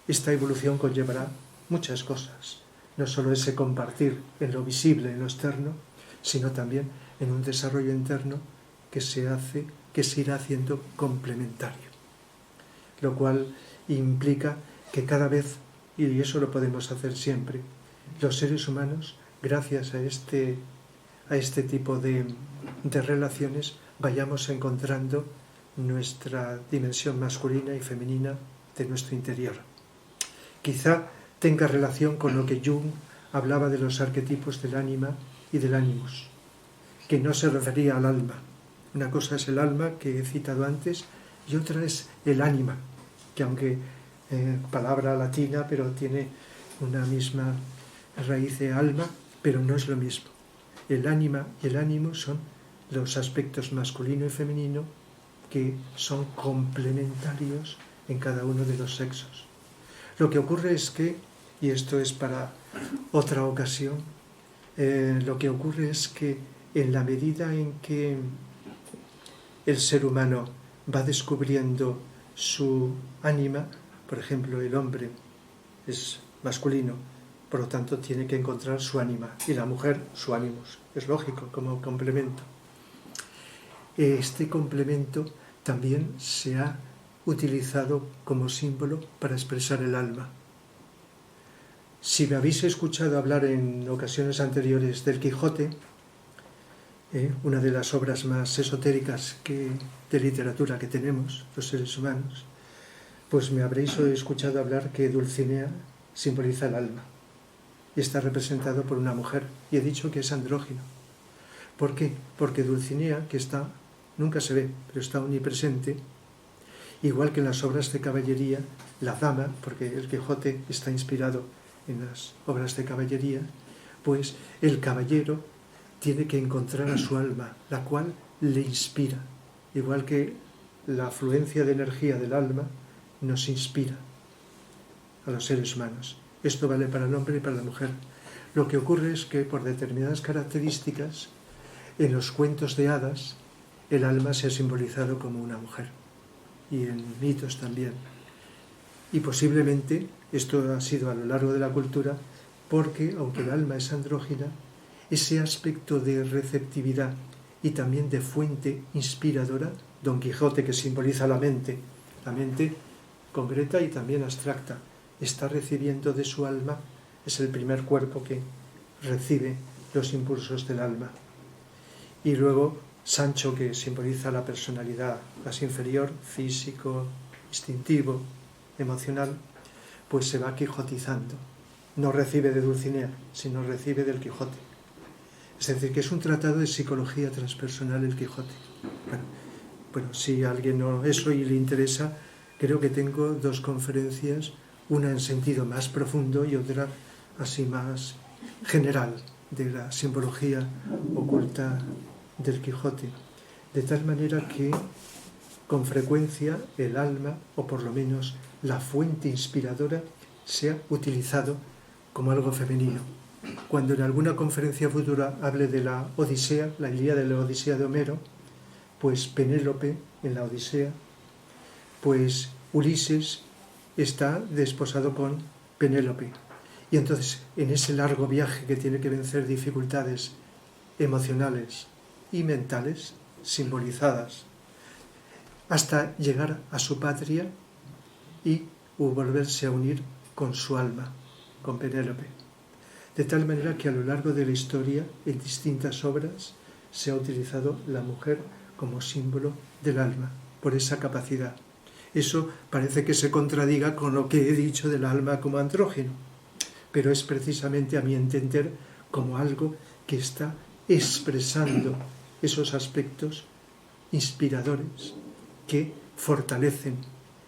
A: esta evolución conllevará muchas cosas, no solo ese compartir en lo visible, en lo externo, sino también en un desarrollo interno que se irá haciendo complementario, lo cual implica que cada vez, y eso lo podemos hacer siempre, los seres humanos, gracias a este tipo de relaciones, vayamos encontrando nuestra dimensión masculina y femenina de nuestro interior. Quizá tenga relación con lo que Jung hablaba de los arquetipos del ánima y del animus, que no se refería al alma. Una cosa es el alma, que he citado antes, y otra es el ánima, que aunque palabra latina, pero tiene una misma raíz de alma, pero no es lo mismo. El ánima y el ánimo son los aspectos masculino y femenino que son complementarios en cada uno de los sexos. Lo que ocurre es que, y esto es para otra ocasión, lo que ocurre es que en la medida en que el ser humano va descubriendo su ánima, por ejemplo, el hombre es masculino, por lo tanto tiene que encontrar su ánima, y la mujer su ánimos. Es lógico, como complemento. Este complemento también se ha utilizado como símbolo para expresar el alma. Si me habéis escuchado hablar en ocasiones anteriores del Quijote, una de las obras más esotéricas de literatura que tenemos, los seres humanos, pues me habréis escuchado hablar que Dulcinea simboliza el alma y está representado por una mujer, y he dicho que es andrógino. ¿Por qué? Porque Dulcinea, que nunca se ve, pero está omnipresente, igual que en las obras de caballería, la dama, porque el Quijote está inspirado en las obras de caballería, pues el caballero tiene que encontrar a su alma, la cual le inspira, igual que la afluencia de energía del alma nos inspira a los seres humanos. Esto vale para el hombre y para la mujer. Lo que ocurre es que por determinadas características, en los cuentos de hadas, el alma se ha simbolizado como una mujer, y en mitos también. Y posiblemente esto ha sido a lo largo de la cultura porque, aunque el alma es andrógina, ese aspecto de receptividad y también de fuente inspiradora, Don Quijote, que simboliza la mente concreta y también abstracta, está recibiendo de su alma, es el primer cuerpo que recibe los impulsos del alma. Y luego Sancho, que simboliza la personalidad más inferior, físico, instintivo, emocional, pues se va quijotizando. No recibe de Dulcinea, sino recibe del Quijote. Es decir, que es un tratado de psicología transpersonal el Quijote. Bueno, si a alguien eso y le interesa, creo que tengo 2 conferencias, una en sentido más profundo y otra así más general, de la simbología oculta del Quijote. De tal manera que, con frecuencia, el alma, o por lo menos la fuente inspiradora, se ha utilizado como algo femenino. Cuando en alguna conferencia futura hable de la Odisea, la Ilíada de la Odisea de Homero, pues Penélope en la Odisea, pues Ulises está desposado con Penélope. Y entonces, en ese largo viaje que tiene que vencer dificultades emocionales y mentales, simbolizadas, hasta llegar a su patria y volverse a unir con su alma, con Penélope. De tal manera que a lo largo de la historia, en distintas obras, se ha utilizado la mujer como símbolo del alma, por esa capacidad. Eso parece que se contradiga con lo que he dicho del alma como andrógeno, pero es precisamente, a mi entender, como algo que está expresando esos aspectos inspiradores que fortalecen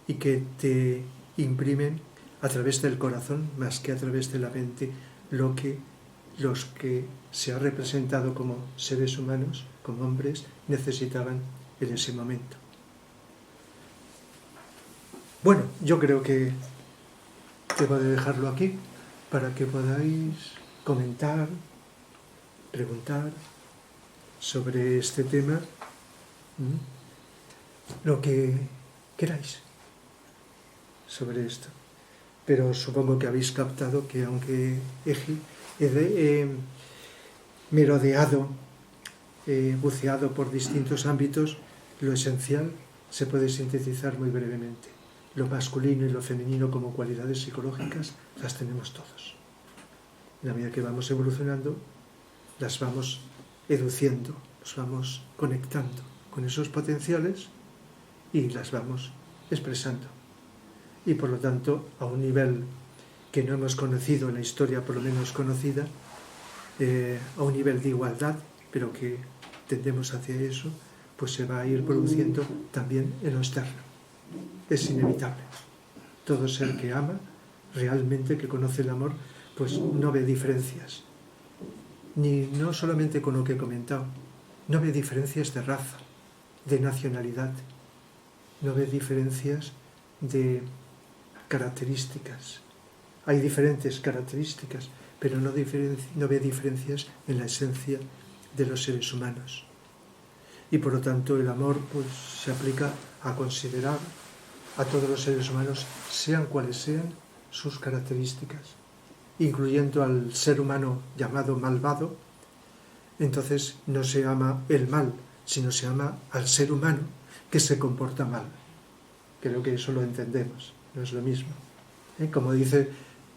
A: y que te imprimen a través del corazón más que a través de la mente los que se ha representado como seres humanos, como hombres, necesitaban en ese momento. Bueno, yo creo que debo de dejarlo aquí para que podáis comentar, preguntar sobre este tema, lo que queráis sobre esto. Pero supongo que habéis captado que aunque he merodeado, buceado por distintos ámbitos, lo esencial se puede sintetizar muy brevemente. Lo masculino y lo femenino como cualidades psicológicas las tenemos todos. En la medida que vamos evolucionando, las vamos educiendo, nos vamos conectando con esos potenciales y las vamos expresando. Y por lo tanto, a un nivel que no hemos conocido en la historia, por lo menos conocida, a un nivel de igualdad, pero que tendemos hacia eso, pues se va a ir produciendo también en lo externo. Es inevitable. Todo ser que ama, realmente que conoce el amor, pues no ve diferencias. Ni no solamente con lo que he comentado, no ve diferencias de raza, de nacionalidad, no ve diferencias de características. Hay diferentes características, pero no ve diferencias en la esencia de los seres humanos. Y por lo tanto el amor pues, se aplica a considerar a todos los seres humanos, sean cuales sean sus características, incluyendo al ser humano llamado malvado. Entonces no se ama el mal, sino se ama al ser humano que se comporta mal. Creo que eso lo entendemos, no es lo mismo. Como dice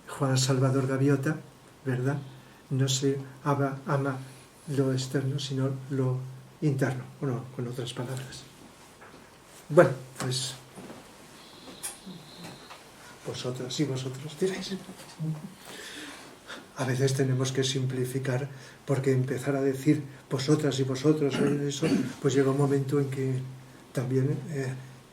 A: Juan Salvador Gaviota, ¿verdad? No se ama lo externo, sino lo interno, o no, con otras palabras. Bueno, pues vosotras y vosotros diréis. A veces tenemos que simplificar, porque empezar a decir vosotras y vosotros, eso, pues llega un momento en que también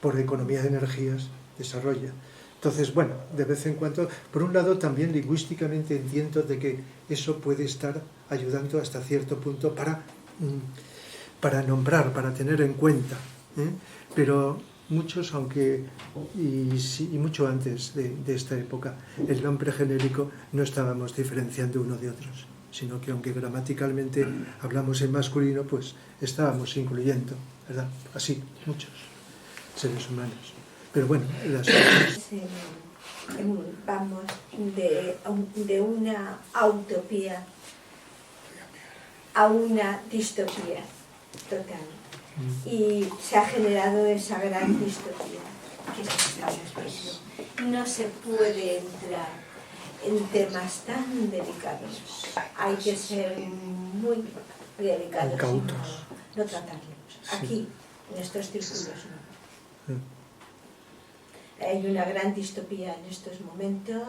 A: por economía de energías desarrolla. Entonces, bueno, de vez en cuando, por un lado también lingüísticamente entiendo de que eso puede estar ayudando hasta cierto punto para nombrar, para tener en cuenta, pero muchos, aunque y mucho antes de esta época, el nombre genérico no estábamos diferenciando uno de otros, sino que aunque gramaticalmente hablamos en masculino, pues estábamos incluyendo, ¿verdad? Así, muchos seres humanos. Pero bueno, las cosas...
B: Vamos de una utopía a una distopía total. Y se ha generado esa gran distopía que se está viviendo. No se puede entrar en temas tan delicados. Hay que ser muy delicados y no tratarlos. Aquí, en estos círculos, no. Hay una gran distopía en estos momentos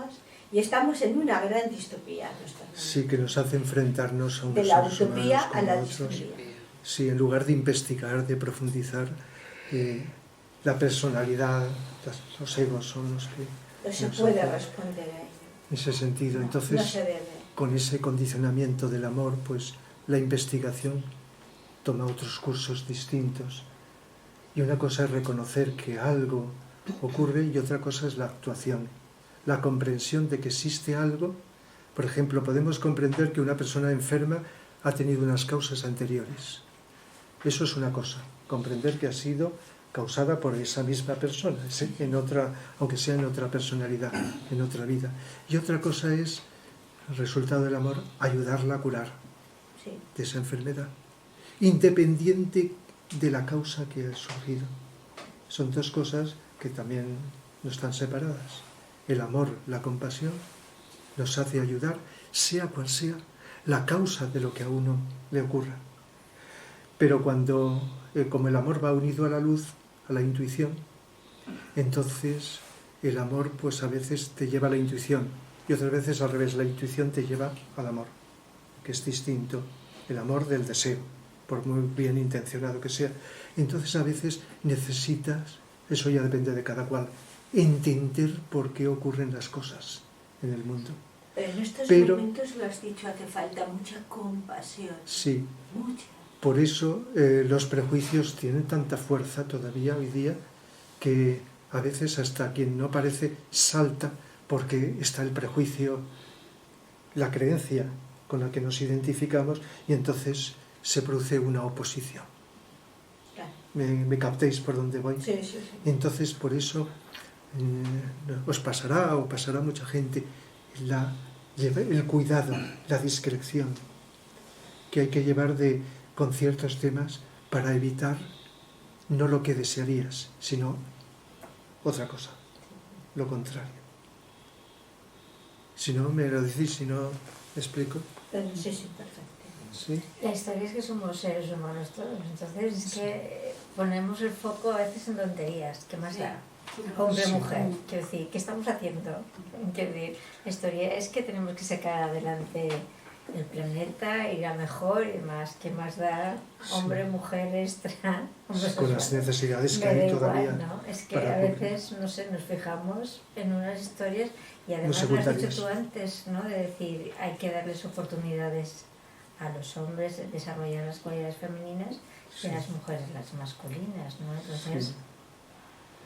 B: y estamos en una gran distopía en estos momentos.
A: Sí, que nos hace enfrentarnos a unos
B: de la
A: seres
B: utopía
A: humanos
B: a la
A: como otros.
B: distopía.
A: Sí, en lugar de investigar, de profundizar, la personalidad, los egos son los que...
B: No se puede responder a ello.
A: En ese sentido, entonces,
B: no se debe.
A: Con ese condicionamiento del amor, pues la investigación toma otros cursos distintos. Y una cosa es reconocer que algo ocurre y otra cosa es la actuación, la comprensión de que existe algo. Por ejemplo, podemos comprender que una persona enferma ha tenido unas causas anteriores. Eso es una cosa, comprender que ha sido causada por esa misma persona, aunque sea en otra personalidad, en otra vida. Y otra cosa es, el resultado del amor, ayudarla a curar de esa enfermedad, independiente de la causa que ha surgido. Son dos cosas que también no están separadas. El amor, la compasión, nos hace ayudar, sea cual sea la causa de lo que a uno le ocurra. Pero cuando, como el amor va unido a la luz, a la intuición, entonces el amor pues a veces te lleva a la intuición y otras veces al revés, la intuición te lleva al amor, que es distinto, el amor del deseo, por muy bien intencionado que sea. Entonces a veces necesitas, eso ya depende de cada cual, entender por qué ocurren las cosas en el mundo.
B: Pero en estos momentos lo has dicho, hace falta mucha compasión.
A: Sí.
B: Mucha.
A: Por eso los prejuicios tienen tanta fuerza todavía hoy día que a veces hasta quien no parece salta porque está el prejuicio, la creencia con la que nos identificamos y entonces se produce una oposición.
B: Claro.
A: ¿Me captéis por dónde voy?
B: Sí, sí, sí.
A: Entonces por eso os pasará o pasará a mucha gente el cuidado, la discreción que hay que llevar con ciertos temas para evitar no lo que desearías, sino otra cosa, lo contrario. Si no me lo decís, si no me explico.
B: Pero sí, sí, perfecto.
A: ¿sí?
C: La historia es que somos seres humanos todos, entonces es que ponemos el foco a veces en tonterías, ¿qué más da? Hombre, mujer, quiero decir, ¿qué estamos haciendo? Quiero decir, la historia es que tenemos que sacar adelante el planeta, ir a mejor y demás, ¿qué más da? Hombre, mujer, extra,
A: con las necesidades que
C: me da
A: hay
C: igual,
A: todavía.
C: ¿no? Es que a veces, no sé, nos fijamos en unas historias y además lo has dicho tú antes, ¿no? De decir, hay que darles oportunidades a los hombres de desarrollar las cualidades femeninas y a las mujeres las masculinas, ¿no? Entonces,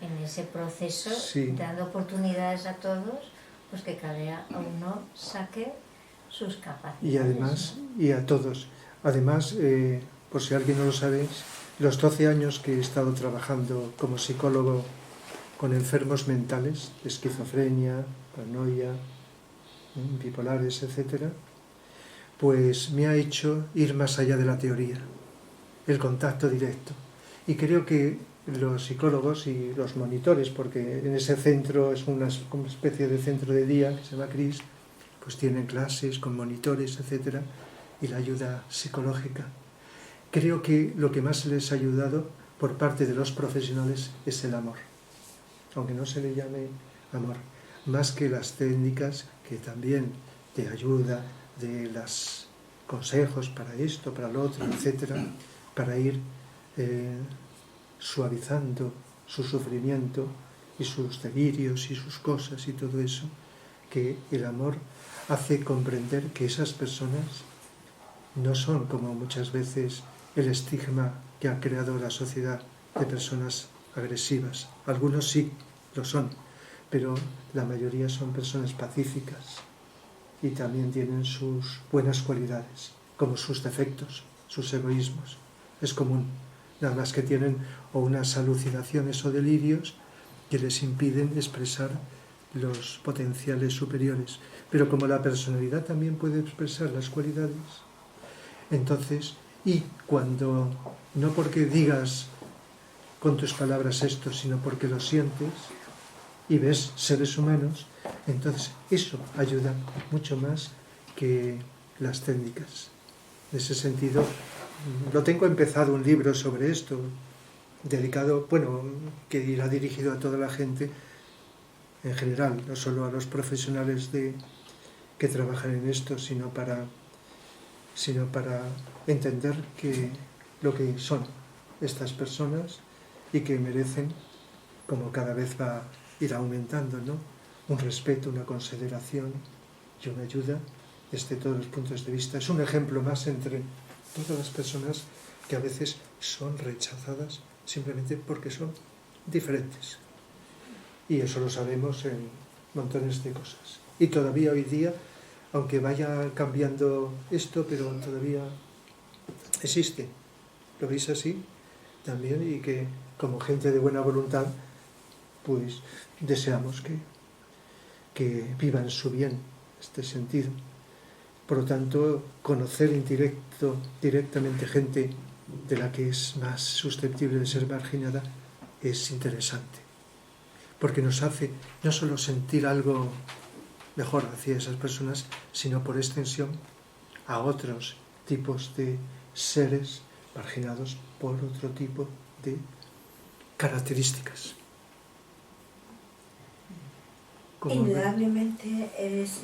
C: en ese proceso, dando oportunidades a todos, pues que cada uno saque sus capacidades.
A: Y además, y a todos. Además, por si alguien no lo sabe, los 12 años que he estado trabajando como psicólogo con enfermos mentales, de esquizofrenia, paranoia, bipolares, etcétera, pues me ha hecho ir más allá de la teoría, el contacto directo. Y creo que los psicólogos y los monitores, porque en ese centro es una especie de centro de día que se llama CRIS, pues tienen clases con monitores, etcétera, y la ayuda psicológica. Creo que lo que más les ha ayudado por parte de los profesionales es el amor, aunque no se le llame amor, más que las técnicas que también de ayuda, de los consejos para esto, para lo otro, etcétera, para ir suavizando su sufrimiento y sus delirios y sus cosas y todo eso, que el amor hace comprender que esas personas no son, como muchas veces el estigma que ha creado la sociedad, de personas agresivas. Algunos sí lo son, pero la mayoría son personas pacíficas y también tienen sus buenas cualidades, como sus defectos, sus egoísmos. Es común, nada más que tienen o unas alucinaciones o delirios que les impiden expresar los potenciales superiores. Pero como la personalidad también puede expresar las cualidades, entonces, y cuando, no porque digas con tus palabras esto, sino porque lo sientes y ves seres humanos, entonces eso ayuda mucho más que las técnicas. En ese sentido, lo tengo empezado un libro sobre esto, dedicado, bueno, que irá dirigido a toda la gente en general, no solo a los profesionales que trabajan en esto, sino para entender lo que son estas personas y que merecen, como cada vez va a ir aumentando, ¿no?, un respeto, una consideración y una ayuda desde todos los puntos de vista. Es un ejemplo más entre todas las personas que a veces son rechazadas simplemente porque son diferentes. Y eso lo sabemos en montones de cosas. Y todavía hoy día, aunque vaya cambiando esto, pero todavía existe. ¿Lo veis así? También, y que como gente de buena voluntad, pues deseamos que vivan su bien, en este sentido. Por lo tanto, conocer directamente gente de la que es más susceptible de ser marginada es interesante, porque nos hace no solo sentir algo mejor hacia esas personas, sino por extensión a otros tipos de seres marginados por otro tipo de características.
B: Indudablemente es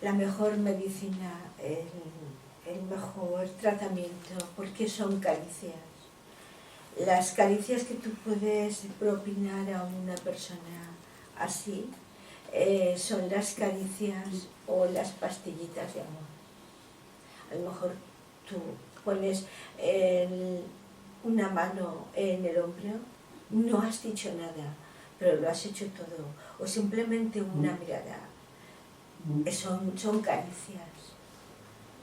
B: la mejor medicina, el mejor tratamiento, porque son caricias. Las caricias que tú puedes propinar a una persona así son las caricias o las pastillitas de amor. A lo mejor tú pones una mano en el hombro, no has dicho nada, pero lo has hecho todo, o simplemente una mirada.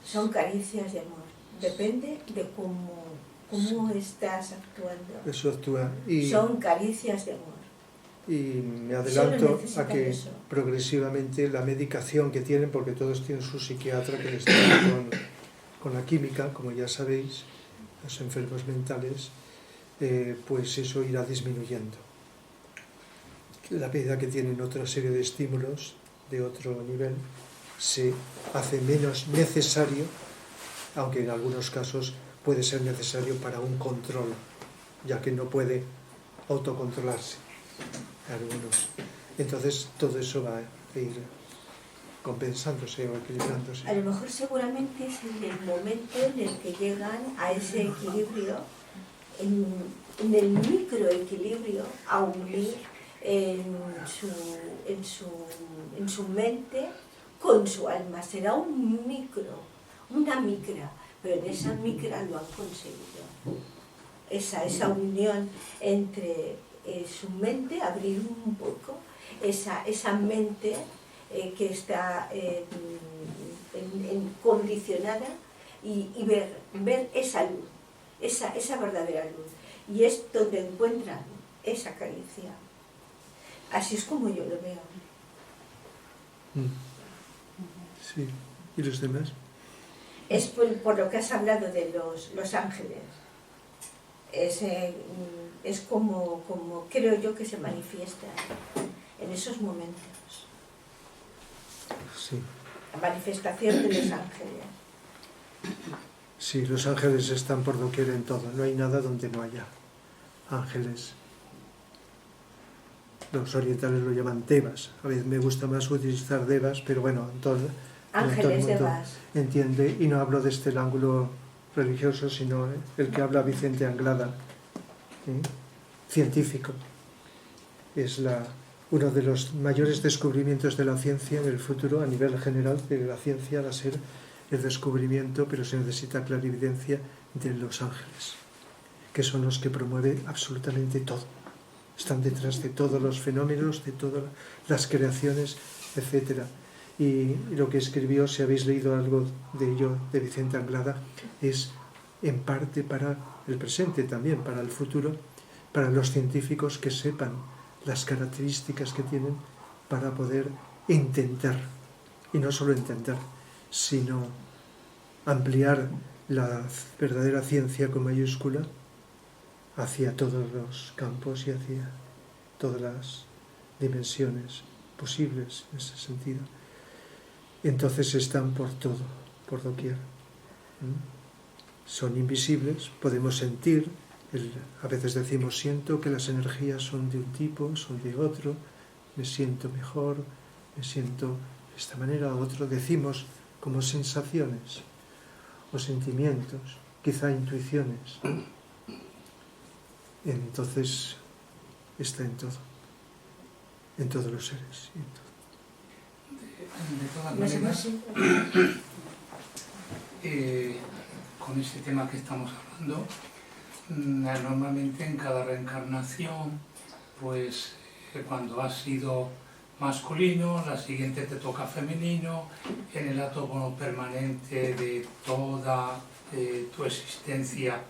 B: Son caricias de amor. Depende de cómo estás actuando.
A: Eso actúa.
B: Son caricias de amor.
A: Y me adelanto a que progresivamente la medicación que tienen, porque todos tienen su psiquiatra que les trata con la química, como ya sabéis, los enfermos mentales, pues eso irá disminuyendo. La medida que tienen otra serie de estímulos de otro nivel, se hace menos necesario aunque en algunos casos puede ser necesario para un control, ya que no puede autocontrolarse algunos. Entonces todo eso va a ir compensándose o equilibrándose.
B: A lo mejor seguramente es en el momento en el que llegan a ese equilibrio, en el microequilibrio, a unir en su mente con su alma. Será un micro, una micra, pero en esa micra lo han conseguido. Esa unión entre su mente, abrir un poco, esa mente que está condicionada y ver esa luz, esa verdadera luz. Y es donde encuentran esa caricia. Así es como yo lo veo.
A: Sí. ¿Y los demás?
B: Es por lo que has hablado de los ángeles. Es como creo yo que se manifiesta en esos momentos.
A: Sí.
B: La manifestación de los ángeles.
A: Sí, los ángeles están por doquier en todo. No hay nada donde no haya ángeles. Los orientales lo llaman devas. A veces me gusta más utilizar devas, pero bueno, todo el mundo entiende. Y no hablo desde el ángulo religioso, sino el que habla Vicente Anglada, científico. Es uno de los mayores descubrimientos de la ciencia en el futuro, a nivel general de la ciencia, va a ser el descubrimiento, pero se necesita clarividencia, de los ángeles, que son los que promueven absolutamente todo. Están detrás de todos los fenómenos, de todas las creaciones, etc. Y lo que escribió, si habéis leído algo de ello, de Vicente Anglada, es en parte para el presente también, para el futuro, para los científicos que sepan las características que tienen para poder entender, y no solo entender, sino ampliar la verdadera ciencia con mayúscula hacia todos los campos y hacia todas las dimensiones posibles en ese sentido. Entonces están por todo, por doquier. Son invisibles, podemos sentir, a veces decimos siento que las energías son de un tipo, son de otro, me siento mejor, me siento de esta manera, otro, decimos como sensaciones o sentimientos, quizá intuiciones. Entonces está en todo, en todos los seres.
D: De todas maneras, con este tema que estamos hablando, normalmente en cada reencarnación, pues cuando has sido masculino, la siguiente te toca femenino, en el átomo permanente de toda tu existencia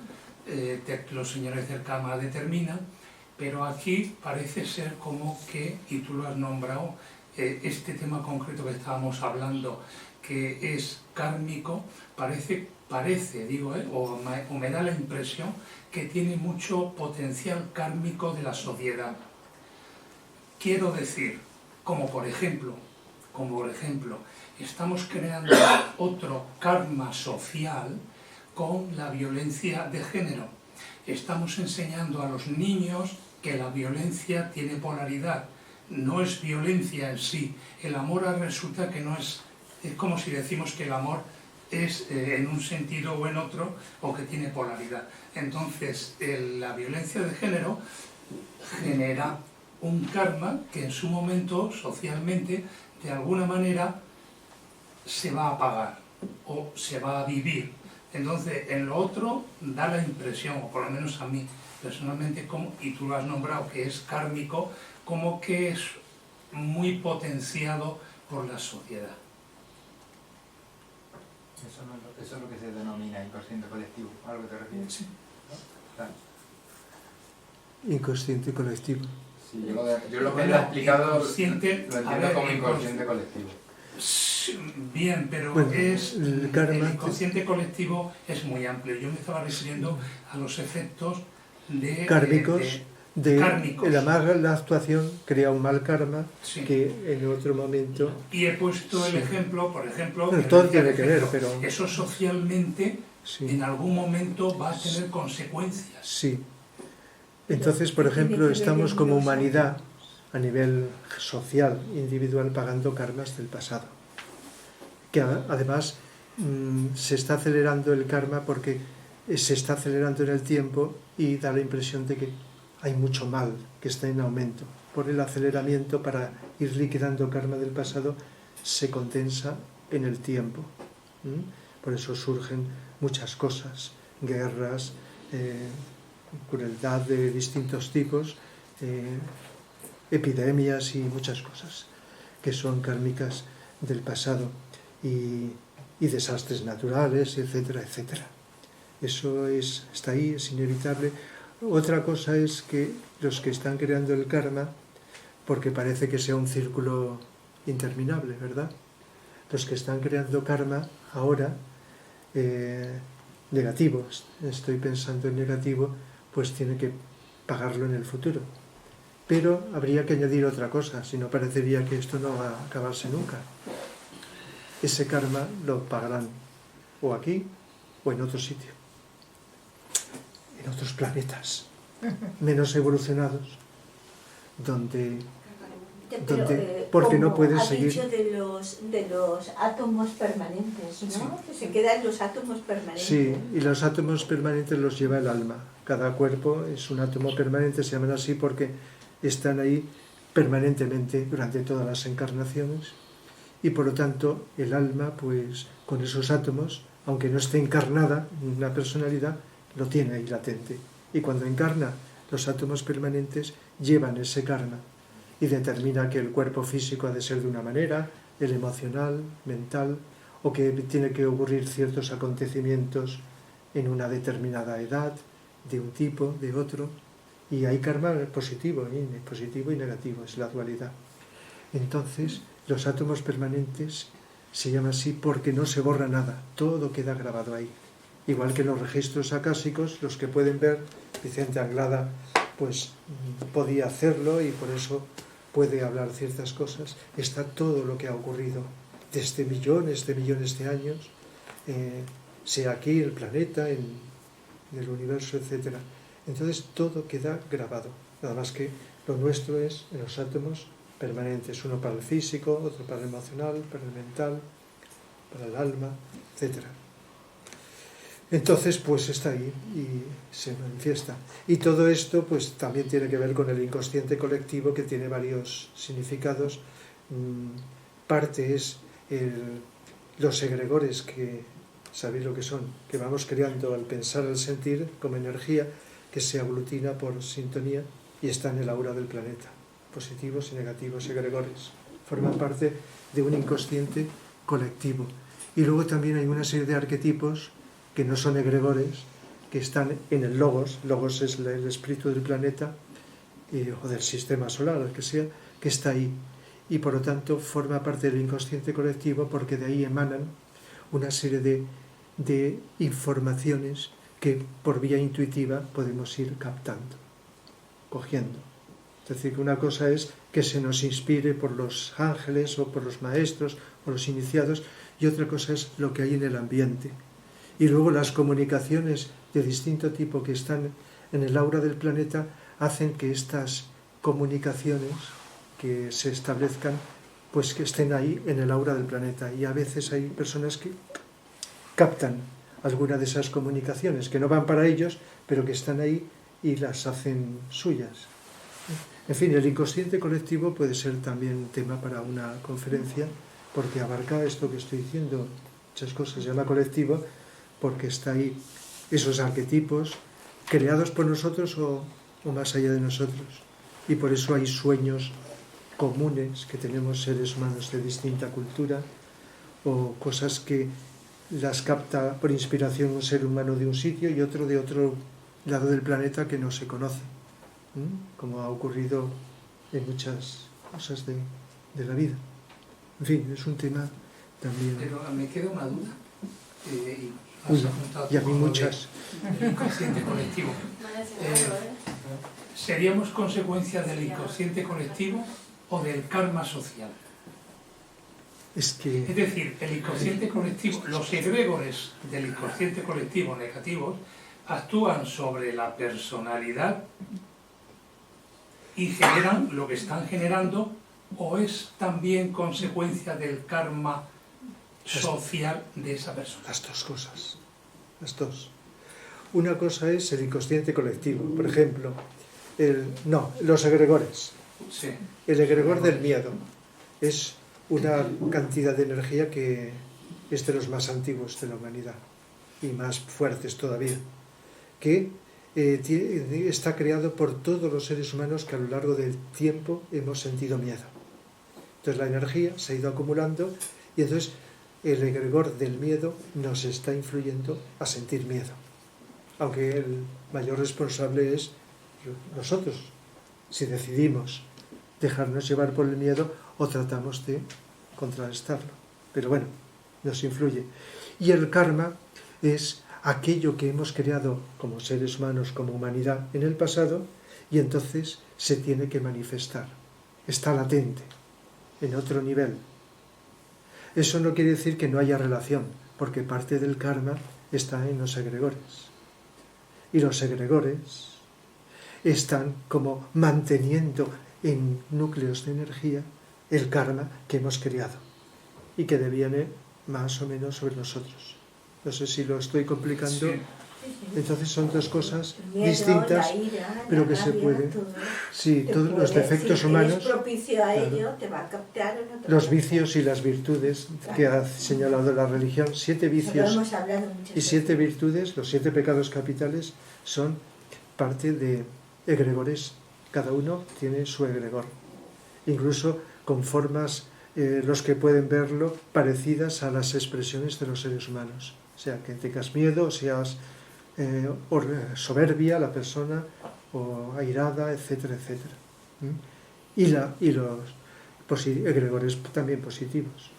D: los señores del karma determinan, pero aquí parece ser como que, y tú lo has nombrado, este tema concreto que estábamos hablando, que es kármico, parece o me da la impresión que tiene mucho potencial kármico de la sociedad. Quiero decir, como por ejemplo, estamos creando otro karma social con la violencia de género. Estamos enseñando a los niños que la violencia tiene polaridad, no es violencia en sí. El amor resulta que no es como si decimos que el amor es en un sentido o en otro, o que tiene polaridad. Entonces, la violencia de género genera un karma que en su momento, socialmente, de alguna manera, se va a pagar o se va a vivir. Entonces, en lo otro da la impresión, o por lo menos a mí personalmente, y tú lo has nombrado, que es kármico, como que es muy potenciado por la sociedad.
E: Eso es lo que se denomina inconsciente colectivo, ¿a lo que te refieres?
D: Sí.
E: ¿No?
A: Inconsciente colectivo.
E: Sí, yo lo que le he explicado lo entiendo como inconsciente colectivo.
D: Bien, pero
A: bueno,
D: el inconsciente colectivo es muy amplio. Yo me estaba refiriendo a los efectos
A: kármicos
D: kármicos.
A: La mala actuación crea un mal karma
D: Sí.
A: que en otro momento...
D: Y he puesto el ejemplo, por ejemplo...
A: Bueno, todo tiene que ver, pero...
D: Eso socialmente
A: Sí.
D: en algún momento va a tener consecuencias.
A: Sí. Entonces, por ejemplo, estamos como humanidad a nivel social, individual, pagando karmas del pasado. Que además se está acelerando el karma porque se está acelerando en el tiempo y da la impresión de que hay mucho mal que está en aumento. Por el aceleramiento, para ir liquidando karma del pasado, se condensa en el tiempo. Por eso surgen muchas cosas, guerras, crueldad de distintos tipos, epidemias y muchas cosas que son kármicas del pasado y desastres naturales, etcétera, etcétera. Eso está ahí, es inevitable. Otra cosa es que los que están creando el karma, porque parece que sea un círculo interminable, ¿verdad? Los que están creando karma ahora, negativo, estoy pensando en negativo, pues tiene que pagarlo en el futuro. Pero habría que añadir otra cosa, si no parecería que esto no va a acabarse nunca. Ese karma lo pagarán o aquí o en otro sitio, en otros planetas menos evolucionados, donde porque no puedes seguir.
B: Dicho de los átomos permanentes, ¿no? Sí. Que se quedan los átomos permanentes.
A: Sí, y los átomos permanentes los lleva el alma. Cada cuerpo es un átomo permanente, se llaman así porque están ahí permanentemente durante todas las encarnaciones. Y por lo tanto, el alma, pues con esos átomos, aunque no esté encarnada en una personalidad, lo tiene ahí latente. Y cuando encarna, los átomos permanentes llevan ese karma y determina que el cuerpo físico ha de ser de una manera, el emocional, mental, o que tiene que ocurrir ciertos acontecimientos en una determinada edad, de un tipo, de otro, y hay karma positivo y negativo, es la dualidad. Entonces, los átomos permanentes se llaman así porque no se borra nada, todo queda grabado ahí. Igual que los registros acásicos, los que pueden ver, Vicente Anglada pues podía hacerlo y por eso puede hablar ciertas cosas. Está todo lo que ha ocurrido desde millones de años, sea aquí, el planeta, en el universo, etc. Entonces todo queda grabado, nada más que lo nuestro es en los átomos permanentes, uno para el físico, otro para el emocional, para el mental, para el alma, etc. Entonces, pues está ahí y se manifiesta. Y todo esto, pues también tiene que ver con el inconsciente colectivo, que tiene varios significados. Parte es los egregores, que sabéis lo que son, que vamos creando al pensar, al sentir, como energía que se aglutina por sintonía y está en el aura del planeta. Positivos y negativos egregores. Forman parte de un inconsciente colectivo. Y luego también hay una serie de arquetipos que no son egregores, que están en el logos. Logos es el espíritu del planeta o del sistema solar, el que sea, que está ahí. Y por lo tanto forma parte del inconsciente colectivo porque de ahí emanan una serie de informaciones que por vía intuitiva podemos ir captando, cogiendo. Es decir, que una cosa es que se nos inspire por los ángeles o por los maestros o los iniciados, y otra cosa es lo que hay en el ambiente. Y luego las comunicaciones de distinto tipo que están en el aura del planeta hacen que estas comunicaciones que se establezcan, pues que estén ahí en el aura del planeta. Y a veces hay personas que captan alguna de esas comunicaciones, que no van para ellos, pero que están ahí y las hacen suyas. En fin, el inconsciente colectivo puede ser también tema para una conferencia, porque abarca esto que estoy diciendo, muchas cosas, se llama colectivo, porque está ahí esos arquetipos creados por nosotros o más allá de nosotros. Y por eso hay sueños comunes que tenemos seres humanos de distinta cultura, o cosas que las capta por inspiración un ser humano de un sitio y otro de otro lado del planeta que no se conoce, como ha ocurrido en muchas cosas de la vida. En fin, es un tema también...
D: Pero me queda una duda.
A: Y a mí muchas.
D: El inconsciente colectivo. ¿seríamos consecuencia del inconsciente colectivo o del karma social? Es decir, el inconsciente colectivo, los egregores del inconsciente colectivo negativos actúan sobre la personalidad y generan lo que están generando, o es también consecuencia del karma social de esa persona.
A: Las dos cosas, las dos. Una cosa es el inconsciente colectivo, por ejemplo, los egregores.
D: Sí.
A: El egregor del miedo es una cantidad de energía que es de los más antiguos de la humanidad y más fuertes todavía, que está creado por todos los seres humanos que a lo largo del tiempo hemos sentido miedo. Entonces la energía se ha ido acumulando y entonces el egregor del miedo nos está influyendo a sentir miedo, aunque el mayor responsable es nosotros, si decidimos dejarnos llevar por el miedo o tratamos de contrarrestarlo. Pero bueno, nos influye. Y el karma es aquello que hemos creado como seres humanos, como humanidad en el pasado, y entonces se tiene que manifestar. Está latente, en otro nivel. Eso no quiere decir que no haya relación, porque parte del karma está en los egregores. Y los egregores están como manteniendo en núcleos de energía el karma que hemos creado y que deviene más o menos sobre nosotros. No sé si lo estoy complicando. Sí. Entonces son dos cosas distintas, pero que se pueden. Sí, todos los defectos humanos.
B: Si eres propicio a ello, te va a captar.
A: Los vicios y las virtudes que ha señalado la religión, 7 vicios y 7 virtudes, los 7 pecados capitales, son parte de egregores. Cada uno tiene su egregor, incluso con formas, los que pueden verlo, parecidas a las expresiones de los seres humanos. O sea, que tengas miedo, seas soberbia la persona, o airada, etcétera, etcétera. Y los egregores también positivos.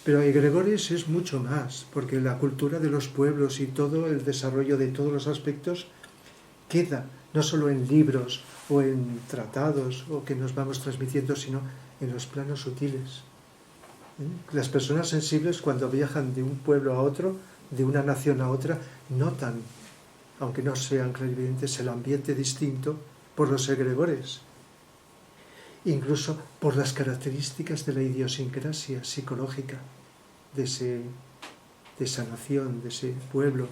A: Pero egregores es mucho más, porque la cultura de los pueblos y todo el desarrollo de todos los aspectos queda no solo en libros o en tratados o que nos vamos transmitiendo, sino en los planos sutiles. Las personas sensibles, cuando viajan de un pueblo a otro, de una nación a otra, notan, aunque no sean clarividentes, el ambiente distinto por los egregores, incluso por las características de la idiosincrasia psicológica de esa nación, de ese pueblo.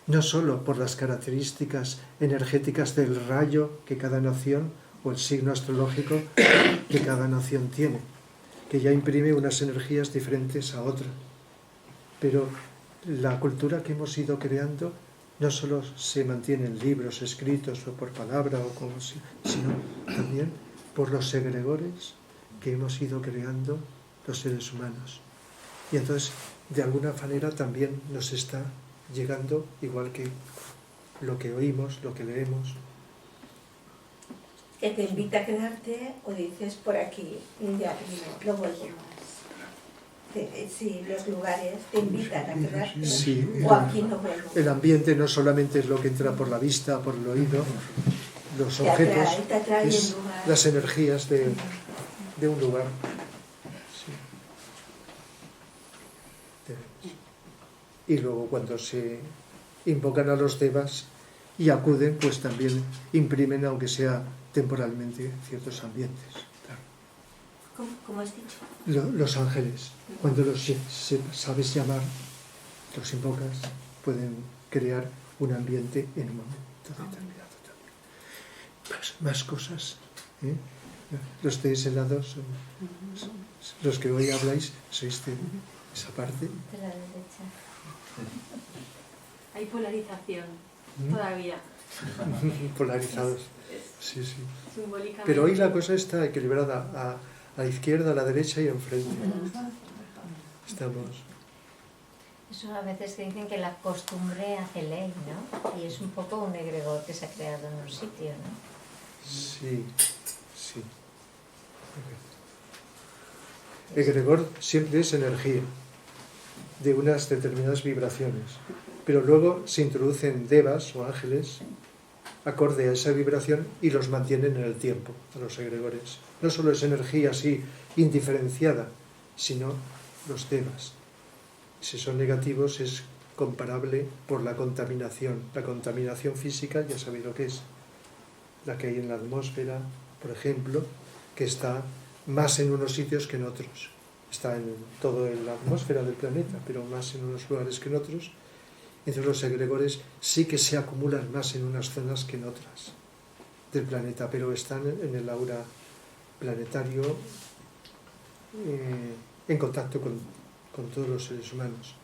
A: No solo por las características energéticas del rayo que cada nación, o el signo astrológico que cada nación tiene, que ya imprime unas energías diferentes a otra. Pero la cultura que hemos ido creando no solo se mantiene en libros escritos o por palabra, sino también por los egregores que hemos ido creando los seres humanos. Y entonces, de alguna manera, también nos está llegando, igual que lo que oímos, lo que leemos.
B: Que te invita a quedarte, o dices por aquí, ya no vuelvo más. Sí, los lugares te invitan a quedarte,
A: sí,
B: o aquí no vuelvo.
A: El ambiente no solamente es lo que entra por la vista, por el oído, los objetos,
B: te atrae
A: es las energías de un lugar. Sí. Y luego cuando se invocan a los devas y acuden, pues también imprimen, aunque sea temporalmente, ciertos ambientes. Claro.
B: ¿Cómo has dicho?
A: Los ángeles, cuando los sabes llamar, los invocas, pueden crear un ambiente en un momento determinado también. Más cosas. Los de ese lado son los que hoy habláis, sois de esa parte.
C: De la derecha.
F: Hay polarización todavía.
A: Polarizados. Sí, sí.
F: Simbólicamente.
A: Pero hoy la cosa está equilibrada a la izquierda, a la derecha y enfrente. Estamos.
C: Eso a veces que dicen que la costumbre hace ley, ¿no? Y es un poco un egregor que se ha creado en un sitio, ¿no?
A: Sí, sí. Egregor siempre es energía de unas determinadas vibraciones, pero luego se introducen devas o ángeles acorde a esa vibración y los mantienen en el tiempo, a los egregores. No solo es energía así indiferenciada, sino los temas. Si son negativos es comparable por la contaminación. La contaminación física, ya sabéis lo que es, la que hay en la atmósfera, por ejemplo, que está más en unos sitios que en otros. Está en toda la atmósfera del planeta, pero más en unos lugares que en otros. Entonces los egregores sí que se acumulan más en unas zonas que en otras del planeta, pero están en el aura planetario en contacto con todos los seres humanos.